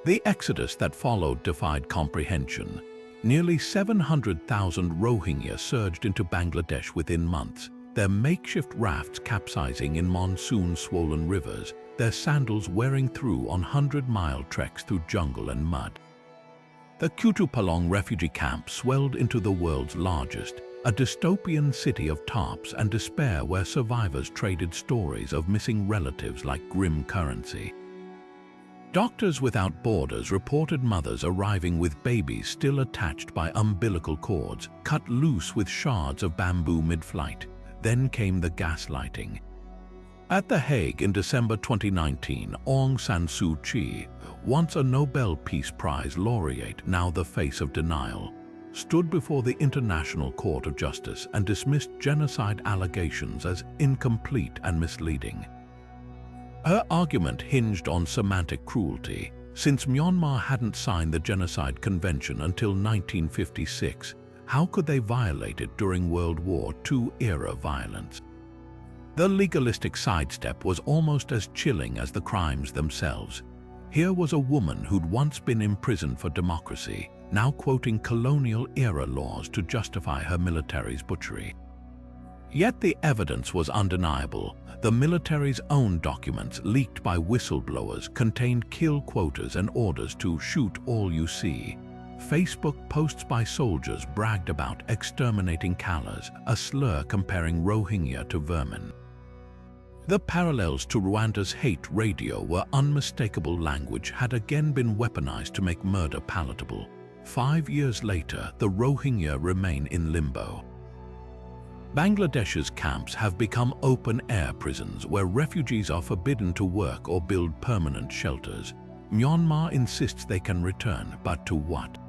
The exodus that followed defied comprehension. Nearly 700,000 Rohingya surged into Bangladesh within months, their makeshift rafts capsizing in monsoon-swollen rivers, their sandals wearing through on 100-mile treks through jungle and mud. The Kutupalong refugee camp swelled into the world's largest, a dystopian city of tarps and despair where survivors traded stories of missing relatives like grim currency. Doctors Without Borders reported mothers arriving with babies still attached by umbilical cords, cut loose with shards of bamboo mid-flight. Then came the gaslighting. At The Hague in December 2019, Aung San Suu Kyi, once a Nobel Peace Prize laureate, now the face of denial, stood before the International Court of Justice and dismissed genocide allegations as incomplete and misleading. Her argument hinged on semantic cruelty. Since Myanmar hadn't signed the Genocide Convention until 1956, how could they violate it during World War II-era violence? The legalistic sidestep was almost as chilling as the crimes themselves. Here was a woman who'd once been imprisoned for democracy, now quoting colonial-era laws to justify her military's butchery. Yet the evidence was undeniable. The military's own documents, leaked by whistleblowers, contained kill quotas and orders to shoot all you see. Facebook posts by soldiers bragged about exterminating Kalas, a slur comparing Rohingya to vermin. The parallels to Rwanda's hate radio were unmistakable. Language had again been weaponized to make murder palatable. 5 years later, the Rohingya remain in limbo. Bangladesh's camps have become open-air prisons where refugees are forbidden to work or build permanent shelters. Myanmar insists they can return, but to what?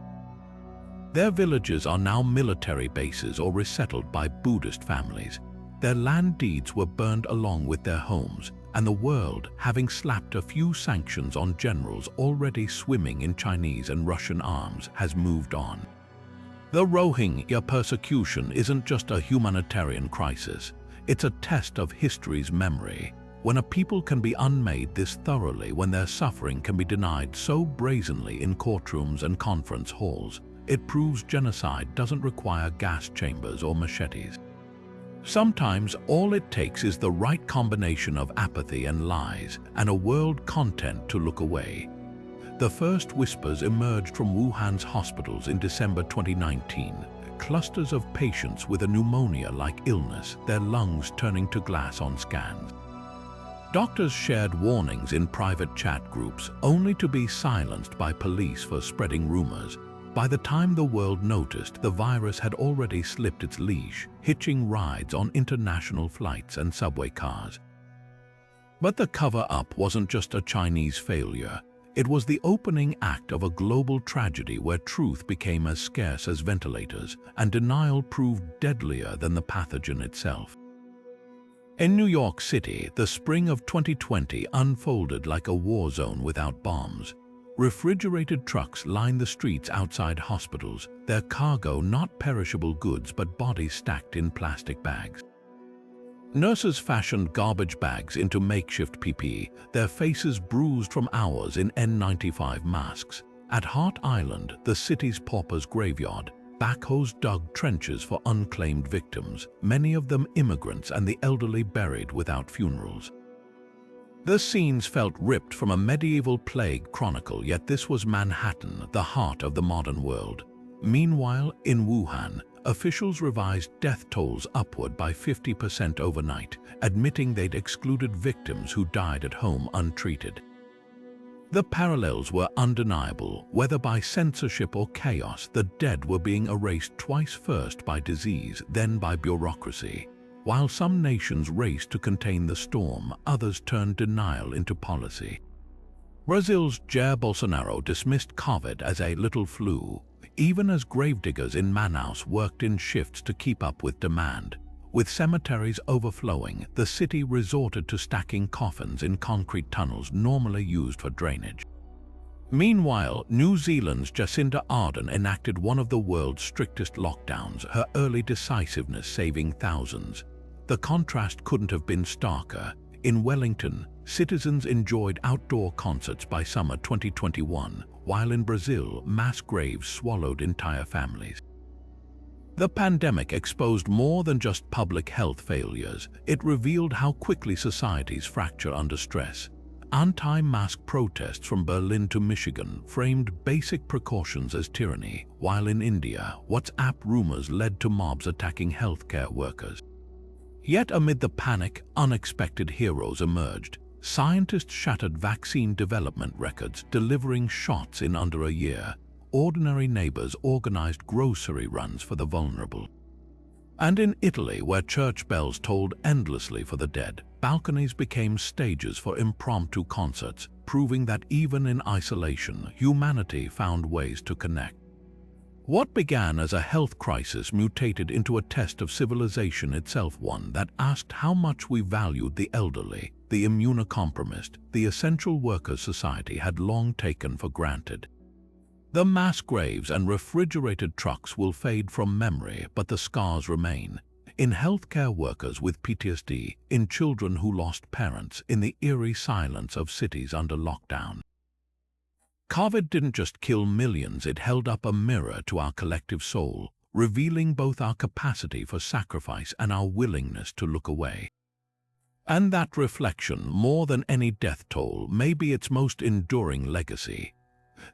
Their villages are now military bases or resettled by Buddhist families. Their land deeds were burned along with their homes, and the world, having slapped a few sanctions on generals already swimming in Chinese and Russian arms, has moved on. The Rohingya persecution isn't just a humanitarian crisis, it's a test of history's memory. When a people can be unmade this thoroughly, when their suffering can be denied so brazenly in courtrooms and conference halls, it proves genocide doesn't require gas chambers or machetes. Sometimes all it takes is the right combination of apathy and lies, and a world content to look away. The first whispers emerged from Wuhan's hospitals in December 2019, clusters of patients with a pneumonia-like illness, their lungs turning to glass on scans. Doctors shared warnings in private chat groups, only to be silenced by police for spreading rumors. By the time the world noticed, the virus had already slipped its leash, hitching rides on international flights and subway cars. But the cover-up wasn't just a Chinese failure. It was the opening act of a global tragedy where truth became as scarce as ventilators, and denial proved deadlier than the pathogen itself. In New York City, the spring of 2020 unfolded like a war zone without bombs. Refrigerated trucks lined the streets outside hospitals, their cargo not perishable goods but bodies stacked in plastic bags. Nurses fashioned garbage bags into makeshift PPE, their faces bruised from hours in N95 masks. At Hart Island, the city's paupers' graveyard, backhoes dug trenches for unclaimed victims, many of them immigrants and the elderly buried without funerals. The scenes felt ripped from a medieval plague chronicle, yet this was Manhattan, the heart of the modern world. Meanwhile, in Wuhan, officials revised death tolls upward by 50% overnight, admitting they'd excluded victims who died at home untreated. The parallels were undeniable. Whether by censorship or chaos, the dead were being erased twice, first by disease, then by bureaucracy. While some nations raced to contain the storm, others turned denial into policy. Brazil's Jair Bolsonaro dismissed COVID as a little flu, even as gravediggers in Manaus worked in shifts to keep up with demand. With cemeteries overflowing, the city resorted to stacking coffins in concrete tunnels normally used for drainage. Meanwhile, New Zealand's Jacinda Ardern enacted one of the world's strictest lockdowns, her early decisiveness saving thousands. The contrast couldn't have been starker. In Wellington, citizens enjoyed outdoor concerts by summer 2021, while in Brazil, mass graves swallowed entire families. The pandemic exposed more than just public health failures. It revealed how quickly societies fracture under stress. Anti-mask protests from Berlin to Michigan framed basic precautions as tyranny, while in India, WhatsApp rumors led to mobs attacking healthcare workers. Yet amid the panic, unexpected heroes emerged. Scientists shattered vaccine development records, delivering shots in under a year. Ordinary neighbors organized grocery runs for the vulnerable. And in Italy, where church bells tolled endlessly for the dead, balconies became stages for impromptu concerts, proving that even in isolation, humanity found ways to connect. What began as a health crisis mutated into a test of civilization itself, one that asked how much we valued the elderly, the immunocompromised, the essential workers society had long taken for granted. The mass graves and refrigerated trucks will fade from memory, but the scars remain. In healthcare workers with PTSD, in children who lost parents, in the eerie silence of cities under lockdown. COVID didn't just kill millions, it held up a mirror to our collective soul, revealing both our capacity for sacrifice and our willingness to look away. And that reflection, more than any death toll, may be its most enduring legacy.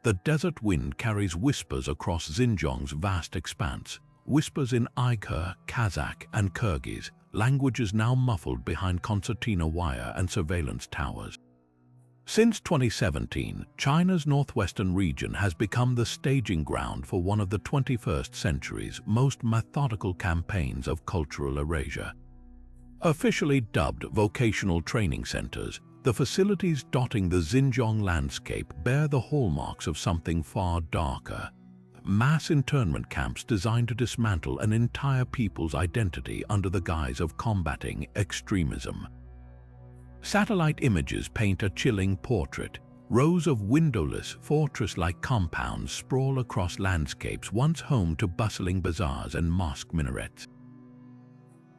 The desert wind carries whispers across Xinjiang's vast expanse, whispers in Uyghur, Kazakh, and Kyrgyz, languages now muffled behind concertina wire and surveillance towers. Since 2017, China's northwestern region has become the staging ground for one of the 21st century's most methodical campaigns of cultural erasure. Officially dubbed vocational training centers, the facilities dotting the Xinjiang landscape bear the hallmarks of something far darker. Mass internment camps designed to dismantle an entire people's identity under the guise of combating extremism. Satellite images paint a chilling portrait. Rows of windowless, fortress-like compounds sprawl across landscapes once home to bustling bazaars and mosque minarets.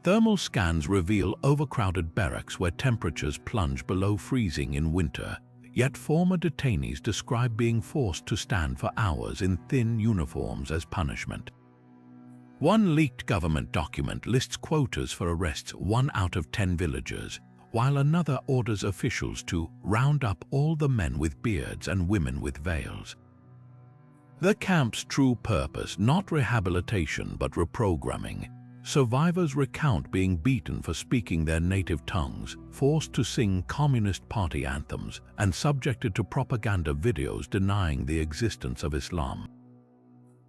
Thermal scans reveal overcrowded barracks where temperatures plunge below freezing in winter, yet former detainees describe being forced to stand for hours in thin uniforms as punishment. One leaked government document lists quotas for arrests 1 out of 10 villagers, while another orders officials to round up all the men with beards and women with veils. The camp's true purpose, not rehabilitation but reprogramming. Survivors recount being beaten for speaking their native tongues, forced to sing Communist Party anthems, and subjected to propaganda videos denying the existence of Islam.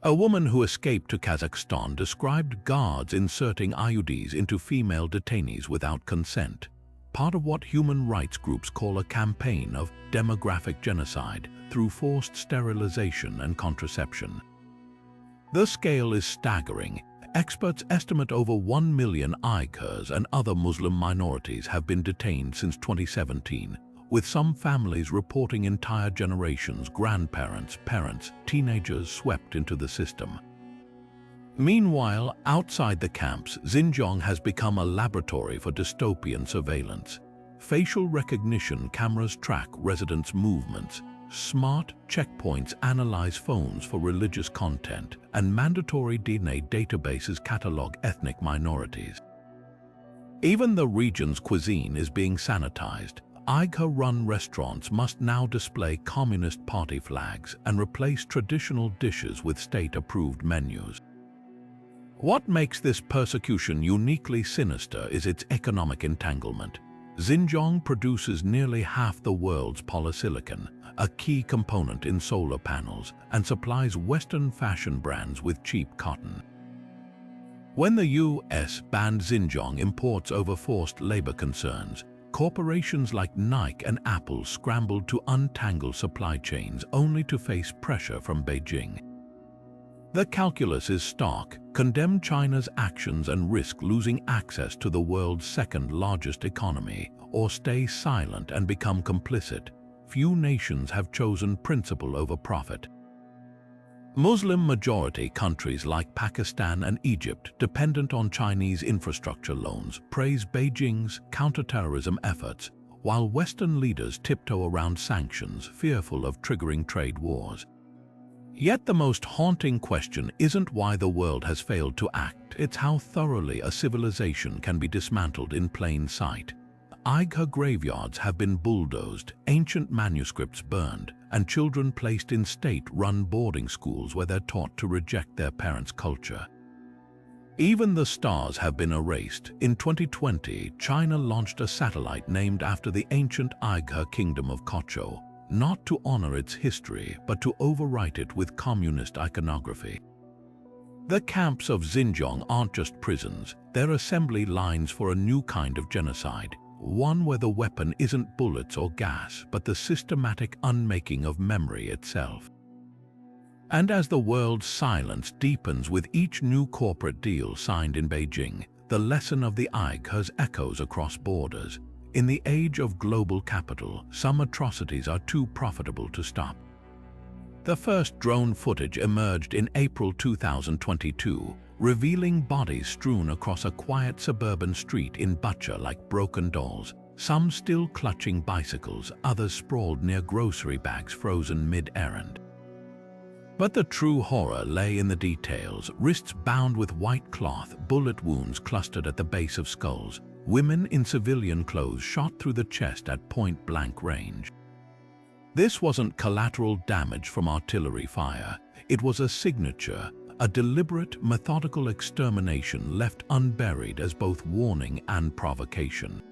A woman who escaped to Kazakhstan described guards inserting IUDs into female detainees without consent, part of what human rights groups call a campaign of demographic genocide through forced sterilization and contraception. The scale is staggering. Experts estimate over 1 million Uyghurs and other Muslim minorities have been detained since 2017, with some families reporting entire generations, grandparents, parents, teenagers swept into the system. Meanwhile, outside the camps, Xinjiang has become a laboratory for dystopian surveillance. Facial recognition cameras track residents' movements, smart checkpoints analyze phones for religious content, and mandatory DNA databases catalog ethnic minorities. Even the region's cuisine is being sanitized. Uyghur-run restaurants must now display Communist Party flags and replace traditional dishes with state-approved menus. What makes this persecution uniquely sinister is its economic entanglement. Xinjiang produces nearly half the world's polysilicon, a key component in solar panels, and supplies Western fashion brands with cheap cotton. When the US banned Xinjiang imports over forced labor concerns, corporations like Nike and Apple scrambled to untangle supply chains only to face pressure from Beijing. The calculus is stark: condemn China's actions and risk losing access to the world's second-largest economy, or stay silent and become complicit. Few nations have chosen principle over profit. Muslim-majority countries like Pakistan and Egypt, dependent on Chinese infrastructure loans, praise Beijing's counterterrorism efforts, while Western leaders tiptoe around sanctions, fearful of triggering trade wars. Yet the most haunting question isn't why the world has failed to act, it's how thoroughly a civilization can be dismantled in plain sight. Uyghur graveyards have been bulldozed, ancient manuscripts burned, and children placed in state-run boarding schools where they're taught to reject their parents' culture. Even the stars have been erased. In 2020, China launched a satellite named after the ancient Uyghur kingdom of Kocho, not to honor its history, but to overwrite it with communist iconography. The camps of Xinjiang aren't just prisons, they're assembly lines for a new kind of genocide, one where the weapon isn't bullets or gas, but the systematic unmaking of memory itself. And as the world's silence deepens with each new corporate deal signed in Beijing, the lesson of the Uyghurs echoes across borders. In the age of global capital, some atrocities are too profitable to stop. The first drone footage emerged in April 2022, revealing bodies strewn across a quiet suburban street in Butcher like broken dolls, some still clutching bicycles, others sprawled near grocery bags frozen mid-errand. But the true horror lay in the details: wrists bound with white cloth, bullet wounds clustered at the base of skulls, women in civilian clothes shot through the chest at point-blank range. This wasn't collateral damage from artillery fire. It was a signature, a deliberate, methodical extermination left unburied as both warning and provocation.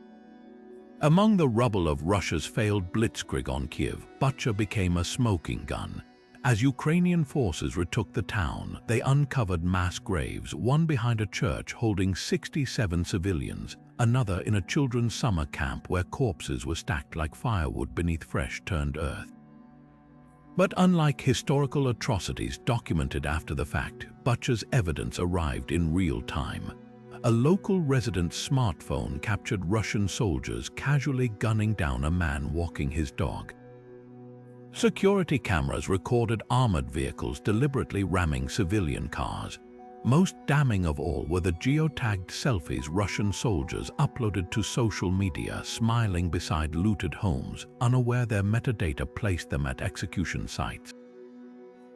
Among the rubble of Russia's failed blitzkrieg on Kiev, Butcher became a smoking gun. As Ukrainian forces retook the town, they uncovered mass graves, one behind a church holding 67 civilians, another in a children's summer camp where corpses were stacked like firewood beneath fresh-turned earth. But unlike historical atrocities documented after the fact, Butcher's evidence arrived in real time. A local resident's smartphone captured Russian soldiers casually gunning down a man walking his dog. Security cameras recorded armored vehicles deliberately ramming civilian cars. Most damning of all were the geotagged selfies Russian soldiers uploaded to social media, smiling beside looted homes, unaware their metadata placed them at execution sites.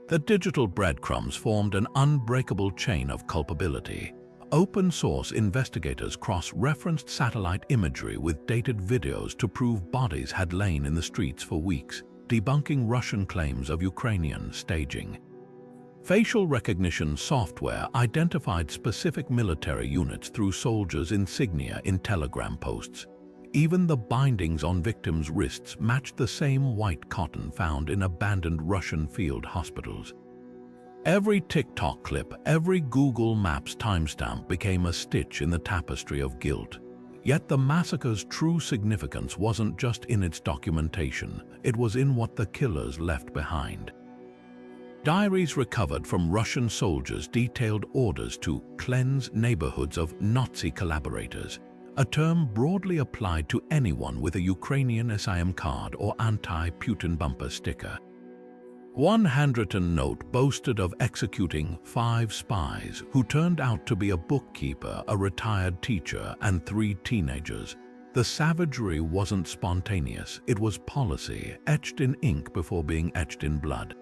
The digital breadcrumbs formed an unbreakable chain of culpability. Open-source investigators cross-referenced satellite imagery with dated videos to prove bodies had lain in the streets for weeks, debunking Russian claims of Ukrainian staging. Facial recognition software identified specific military units through soldiers' insignia in telegram posts. Even the bindings on victims' wrists matched the same white cotton found in abandoned Russian field hospitals. Every TikTok clip, every Google Maps timestamp became a stitch in the tapestry of guilt. Yet the massacre's true significance wasn't just in its documentation, it was in what the killers left behind. Diaries recovered from Russian soldiers detailed orders to cleanse neighborhoods of Nazi collaborators, a term broadly applied to anyone with a Ukrainian SIM card or anti-Putin bumper sticker. One handwritten note boasted of executing 5 spies who turned out to be a bookkeeper, a retired teacher, and 3 teenagers. The savagery wasn't spontaneous, it was policy, etched in ink before being etched in blood.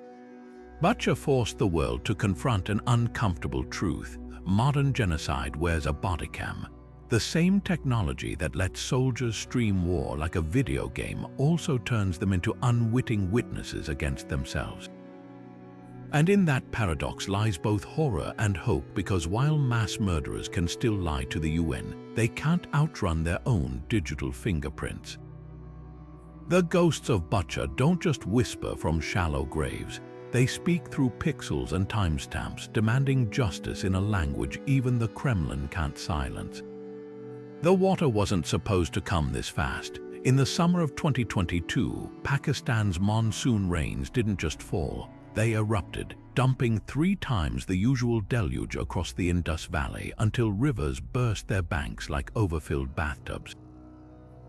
Butcher forced the world to confront an uncomfortable truth: modern genocide wears a bodycam. The same technology that lets soldiers stream war like a video game also turns them into unwitting witnesses against themselves. And in that paradox lies both horror and hope, because while mass murderers can still lie to the UN, they can't outrun their own digital fingerprints. The ghosts of Butcher don't just whisper from shallow graves. They speak through pixels and timestamps, demanding justice in a language even the Kremlin can't silence. The water wasn't supposed to come this fast. In the summer of 2022, Pakistan's monsoon rains didn't just fall. They erupted, dumping 3 times the usual deluge across the Indus Valley until rivers burst their banks like overfilled bathtubs.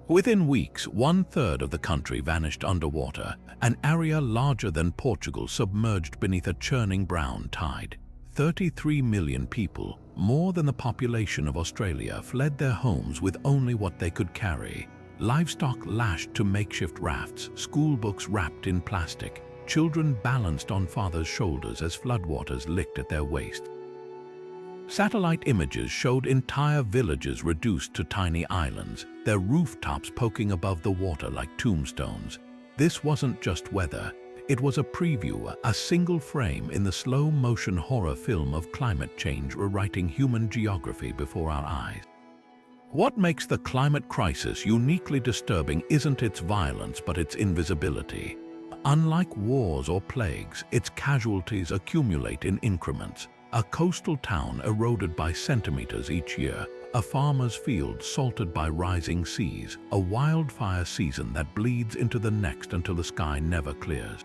Within weeks, 1/3 of the country vanished underwater, an area larger than Portugal submerged beneath a churning brown tide. 33 million people, more than the population of Australia, fled their homes with only what they could carry. Livestock lashed to makeshift rafts, school books wrapped in plastic, children balanced on fathers' shoulders as floodwaters licked at their waists. Satellite images showed entire villages reduced to tiny islands, their rooftops poking above the water like tombstones. This wasn't just weather. It was a preview, a single frame in the slow-motion horror film of climate change rewriting human geography before our eyes. What makes the climate crisis uniquely disturbing isn't its violence but its invisibility. Unlike wars or plagues, its casualties accumulate in increments. A coastal town eroded by centimeters each year, a farmer's field salted by rising seas, a wildfire season that bleeds into the next until the sky never clears.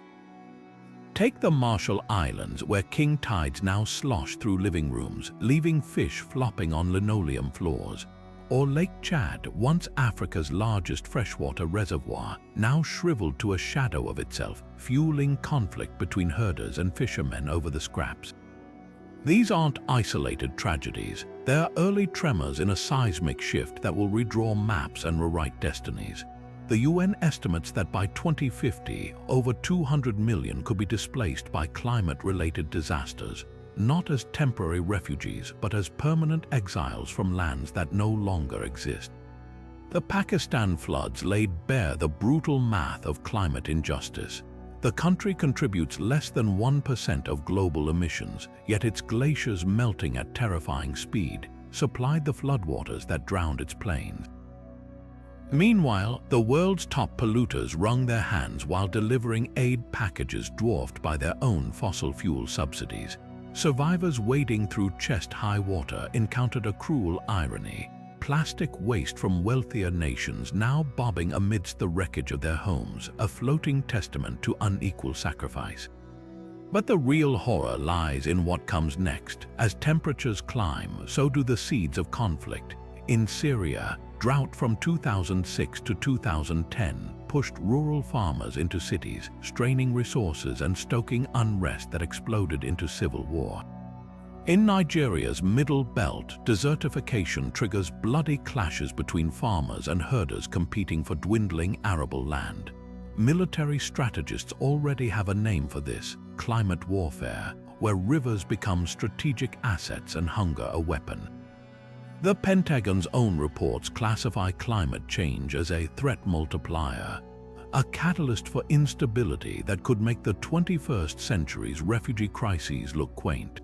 Take the Marshall Islands, where king tides now slosh through living rooms, leaving fish flopping on linoleum floors. Or Lake Chad, once Africa's largest freshwater reservoir, now shriveled to a shadow of itself, fueling conflict between herders and fishermen over the scraps. These aren't isolated tragedies. They're early tremors in a seismic shift that will redraw maps and rewrite destinies. The UN estimates that by 2050, over 200 million could be displaced by climate-related disasters, not as temporary refugees, but as permanent exiles from lands that no longer exist. The Pakistan floods laid bare the brutal math of climate injustice. The country contributes less than 1% of global emissions, yet its glaciers melting at terrifying speed supplied the floodwaters that drowned its plains. Meanwhile, the world's top polluters wrung their hands while delivering aid packages dwarfed by their own fossil fuel subsidies. Survivors wading through chest-high water encountered a cruel irony. Plastic waste from wealthier nations now bobbing amidst the wreckage of their homes, a floating testament to unequal sacrifice. But the real horror lies in what comes next. As temperatures climb, so do the seeds of conflict. In Syria, drought from 2006 to 2010 pushed rural farmers into cities, straining resources and stoking unrest that exploded into civil war. In Nigeria's Middle Belt, desertification triggers bloody clashes between farmers and herders competing for dwindling arable land. Military strategists already have a name for this: climate warfare, where rivers become strategic assets and hunger a weapon. The Pentagon's own reports classify climate change as a threat multiplier, a catalyst for instability that could make the 21st century's refugee crises look quaint.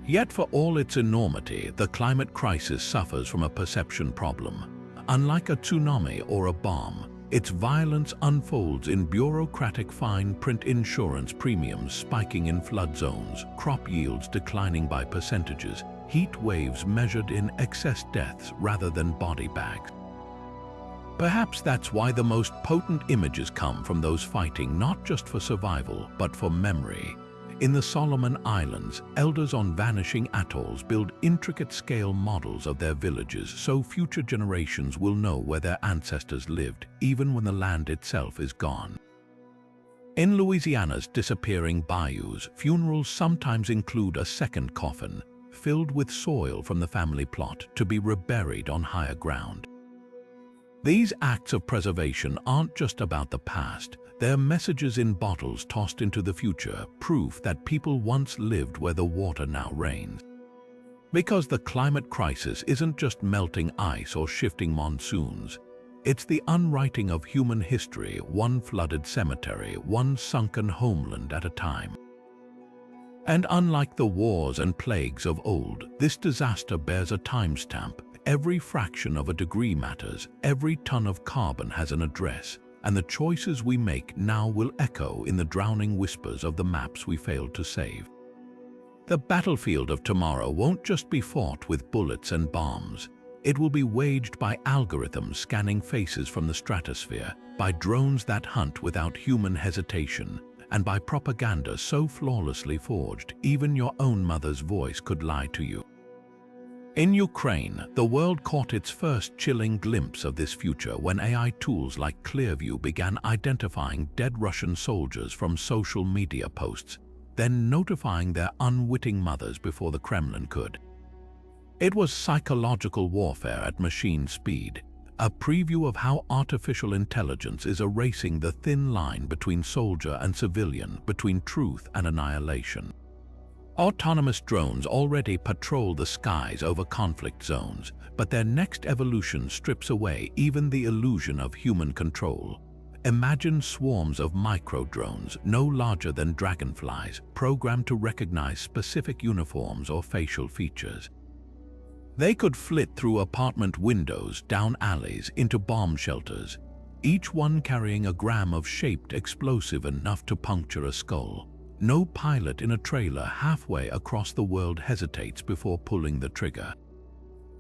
Yet for all its enormity, the climate crisis suffers from a perception problem. Unlike a tsunami or a bomb, its violence unfolds in bureaucratic fine print: insurance premiums spiking in flood zones, crop yields declining by percentages, heat waves measured in excess deaths rather than body bags. Perhaps that's why the most potent images come from those fighting not just for survival, but for memory. In the Solomon Islands, elders on vanishing atolls build intricate scale models of their villages so future generations will know where their ancestors lived, even when the land itself is gone. In Louisiana's disappearing bayous, funerals sometimes include a second coffin, filled with soil from the family plot to be reburied on higher ground. These acts of preservation aren't just about the past. They're messages in bottles tossed into the future, proof that people once lived where the water now reigns. Because the climate crisis isn't just melting ice or shifting monsoons. It's the unwriting of human history, one flooded cemetery, one sunken homeland at a time. And unlike the wars and plagues of old, this disaster bears a timestamp. Every fraction of a degree matters, every ton of carbon has an address, and the choices we make now will echo in the drowning whispers of the maps we failed to save. The battlefield of tomorrow won't just be fought with bullets and bombs. It will be waged by algorithms scanning faces from the stratosphere, by drones that hunt without human hesitation, and by propaganda so flawlessly forged, even your own mother's voice could lie to you. In Ukraine, the world caught its first chilling glimpse of this future when AI tools like Clearview began identifying dead Russian soldiers from social media posts, then notifying their unwitting mothers before the Kremlin could. It was psychological warfare at machine speed, a preview of how artificial intelligence is erasing the thin line between soldier and civilian, between truth and annihilation. Autonomous drones already patrol the skies over conflict zones, but their next evolution strips away even the illusion of human control. Imagine swarms of micro-drones, no larger than dragonflies, programmed to recognize specific uniforms or facial features. They could flit through apartment windows, down alleys, into bomb shelters, each one carrying a gram of shaped explosive enough to puncture a skull. No pilot in a trailer halfway across the world hesitates before pulling the trigger.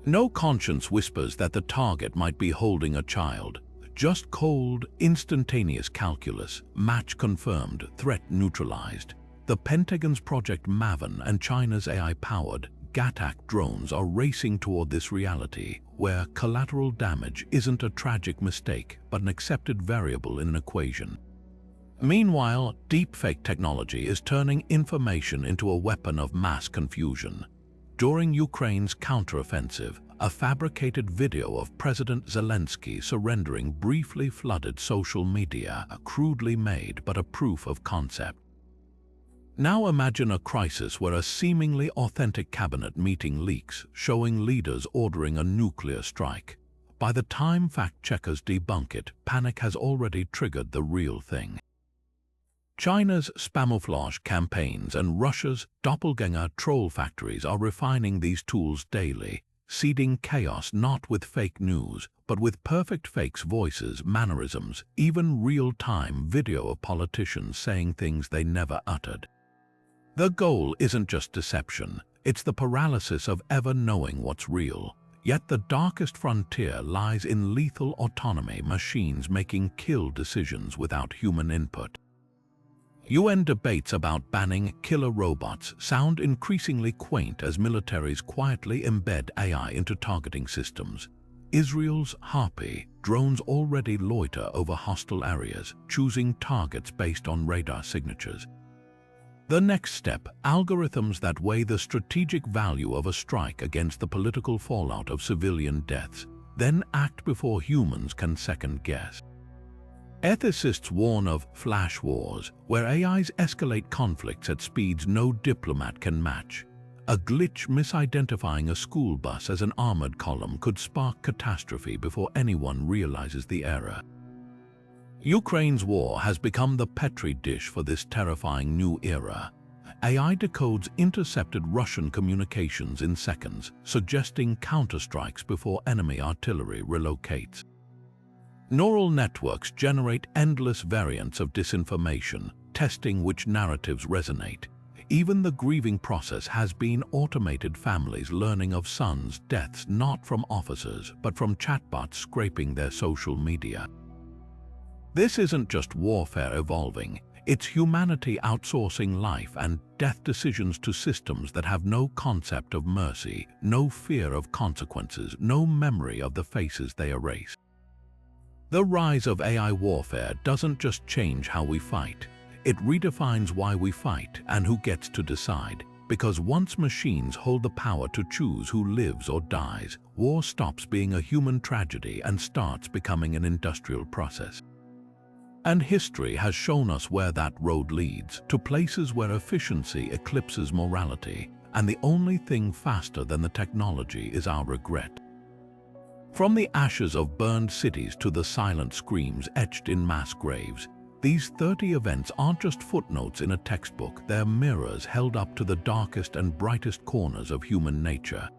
No conscience whispers that the target might be holding a child. Just cold, instantaneous calculus, match confirmed, threat neutralized. The Pentagon's Project Maven and China's AI-powered GATAC drones are racing toward this reality, where collateral damage isn't a tragic mistake, but an accepted variable in an equation. Meanwhile, deepfake technology is turning information into a weapon of mass confusion. During Ukraine's counteroffensive, a fabricated video of President Zelensky surrendering briefly flooded social media, crudely made but a proof of concept. Now imagine a crisis where a seemingly authentic cabinet meeting leaks, showing leaders ordering a nuclear strike. By the time fact-checkers debunk it, panic has already triggered the real thing. China's spamouflage campaigns and Russia's doppelganger troll factories are refining these tools daily, seeding chaos not with fake news, but with perfect fakes' voices, mannerisms, even real-time video of politicians saying things they never uttered. The goal isn't just deception, it's the paralysis of ever knowing what's real. Yet the darkest frontier lies in lethal autonomy, machines making kill decisions without human input. UN debates about banning killer robots sound increasingly quaint as militaries quietly embed AI into targeting systems. Israel's Harpy drones already loiter over hostile areas, choosing targets based on radar signatures. The next step, algorithms that weigh the strategic value of a strike against the political fallout of civilian deaths, then act before humans can second-guess. Ethicists warn of flash wars, where AIs escalate conflicts at speeds no diplomat can match. A glitch misidentifying a school bus as an armored column could spark catastrophe before anyone realizes the error. Ukraine's war has become the petri dish for this terrifying new era. AI decodes intercepted Russian communications in seconds, suggesting counterstrikes before enemy artillery relocates. Neural networks generate endless variants of disinformation, testing which narratives resonate. Even the grieving process has been automated, families learning of sons' deaths not from officers, but from chatbots scraping their social media. This isn't just warfare evolving, it's humanity outsourcing life and death decisions to systems that have no concept of mercy, no fear of consequences, no memory of the faces they erase. The rise of AI warfare doesn't just change how we fight, it redefines why we fight and who gets to decide. Because once machines hold the power to choose who lives or dies, war stops being a human tragedy and starts becoming an industrial process. And history has shown us where that road leads, to places where efficiency eclipses morality. and the only thing faster than the technology is our regret. From the ashes of burned cities to the silent screams etched in mass graves, these 30 events aren't just footnotes in a textbook, they're mirrors held up to the darkest and brightest corners of human nature.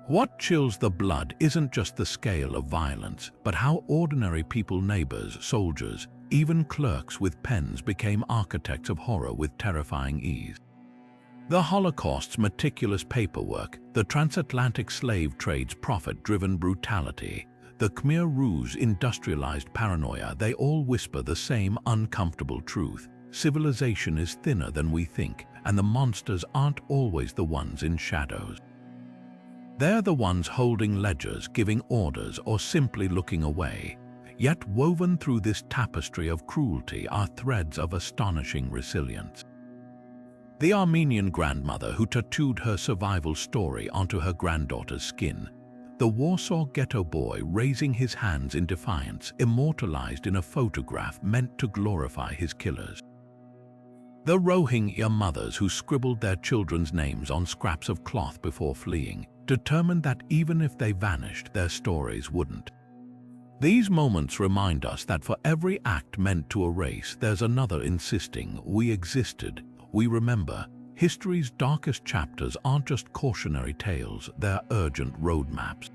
What chills the blood isn't just the scale of violence, but how ordinary people, neighbors, soldiers, even clerks with pens became architects of horror with terrifying ease. The Holocaust's meticulous paperwork, the transatlantic slave trade's profit-driven brutality, the Khmer Rouge's industrialized paranoia, they all whisper the same uncomfortable truth. Civilization is thinner than we think, and the monsters aren't always the ones in shadows. They're the ones holding ledgers, giving orders, or simply looking away. Yet woven through this tapestry of cruelty are threads of astonishing resilience. The Armenian grandmother who tattooed her survival story onto her granddaughter's skin, the Warsaw Ghetto boy raising his hands in defiance, immortalized in a photograph meant to glorify his killers. The Rohingya mothers who scribbled their children's names on scraps of cloth before fleeing, determined that even if they vanished, their stories wouldn't. These moments remind us that for every act meant to erase, there's another insisting, we existed, we remember. History's darkest chapters aren't just cautionary tales, they're urgent roadmaps.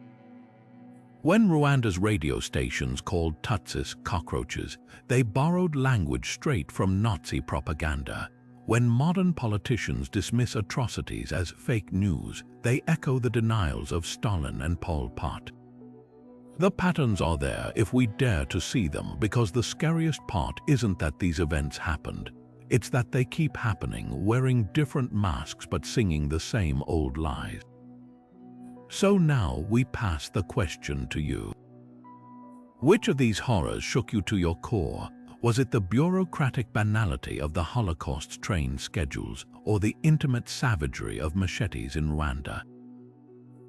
When Rwanda's radio stations called Tutsis cockroaches, they borrowed language straight from Nazi propaganda. When modern politicians dismiss atrocities as fake news, they echo the denials of Stalin and Pol Pot. The patterns are there if we dare to see them, because the scariest part isn't that these events happened. It's that they keep happening, wearing different masks but singing the same old lies. So now we pass the question to you. Which of these horrors shook you to your core? Was it the bureaucratic banality of the Holocaust's train schedules, or the intimate savagery of machetes in Rwanda?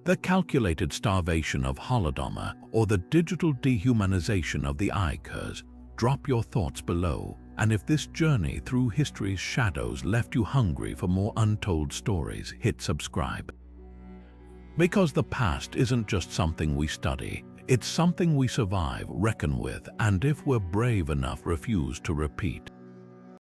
The calculated starvation of Holodomor, or the digital dehumanization of the Uyghurs? Drop your thoughts below, and if this journey through history's shadows left you hungry for more untold stories, hit subscribe. Because the past isn't just something we study, it's something we survive, reckon with, and if we're brave enough, refuse to repeat.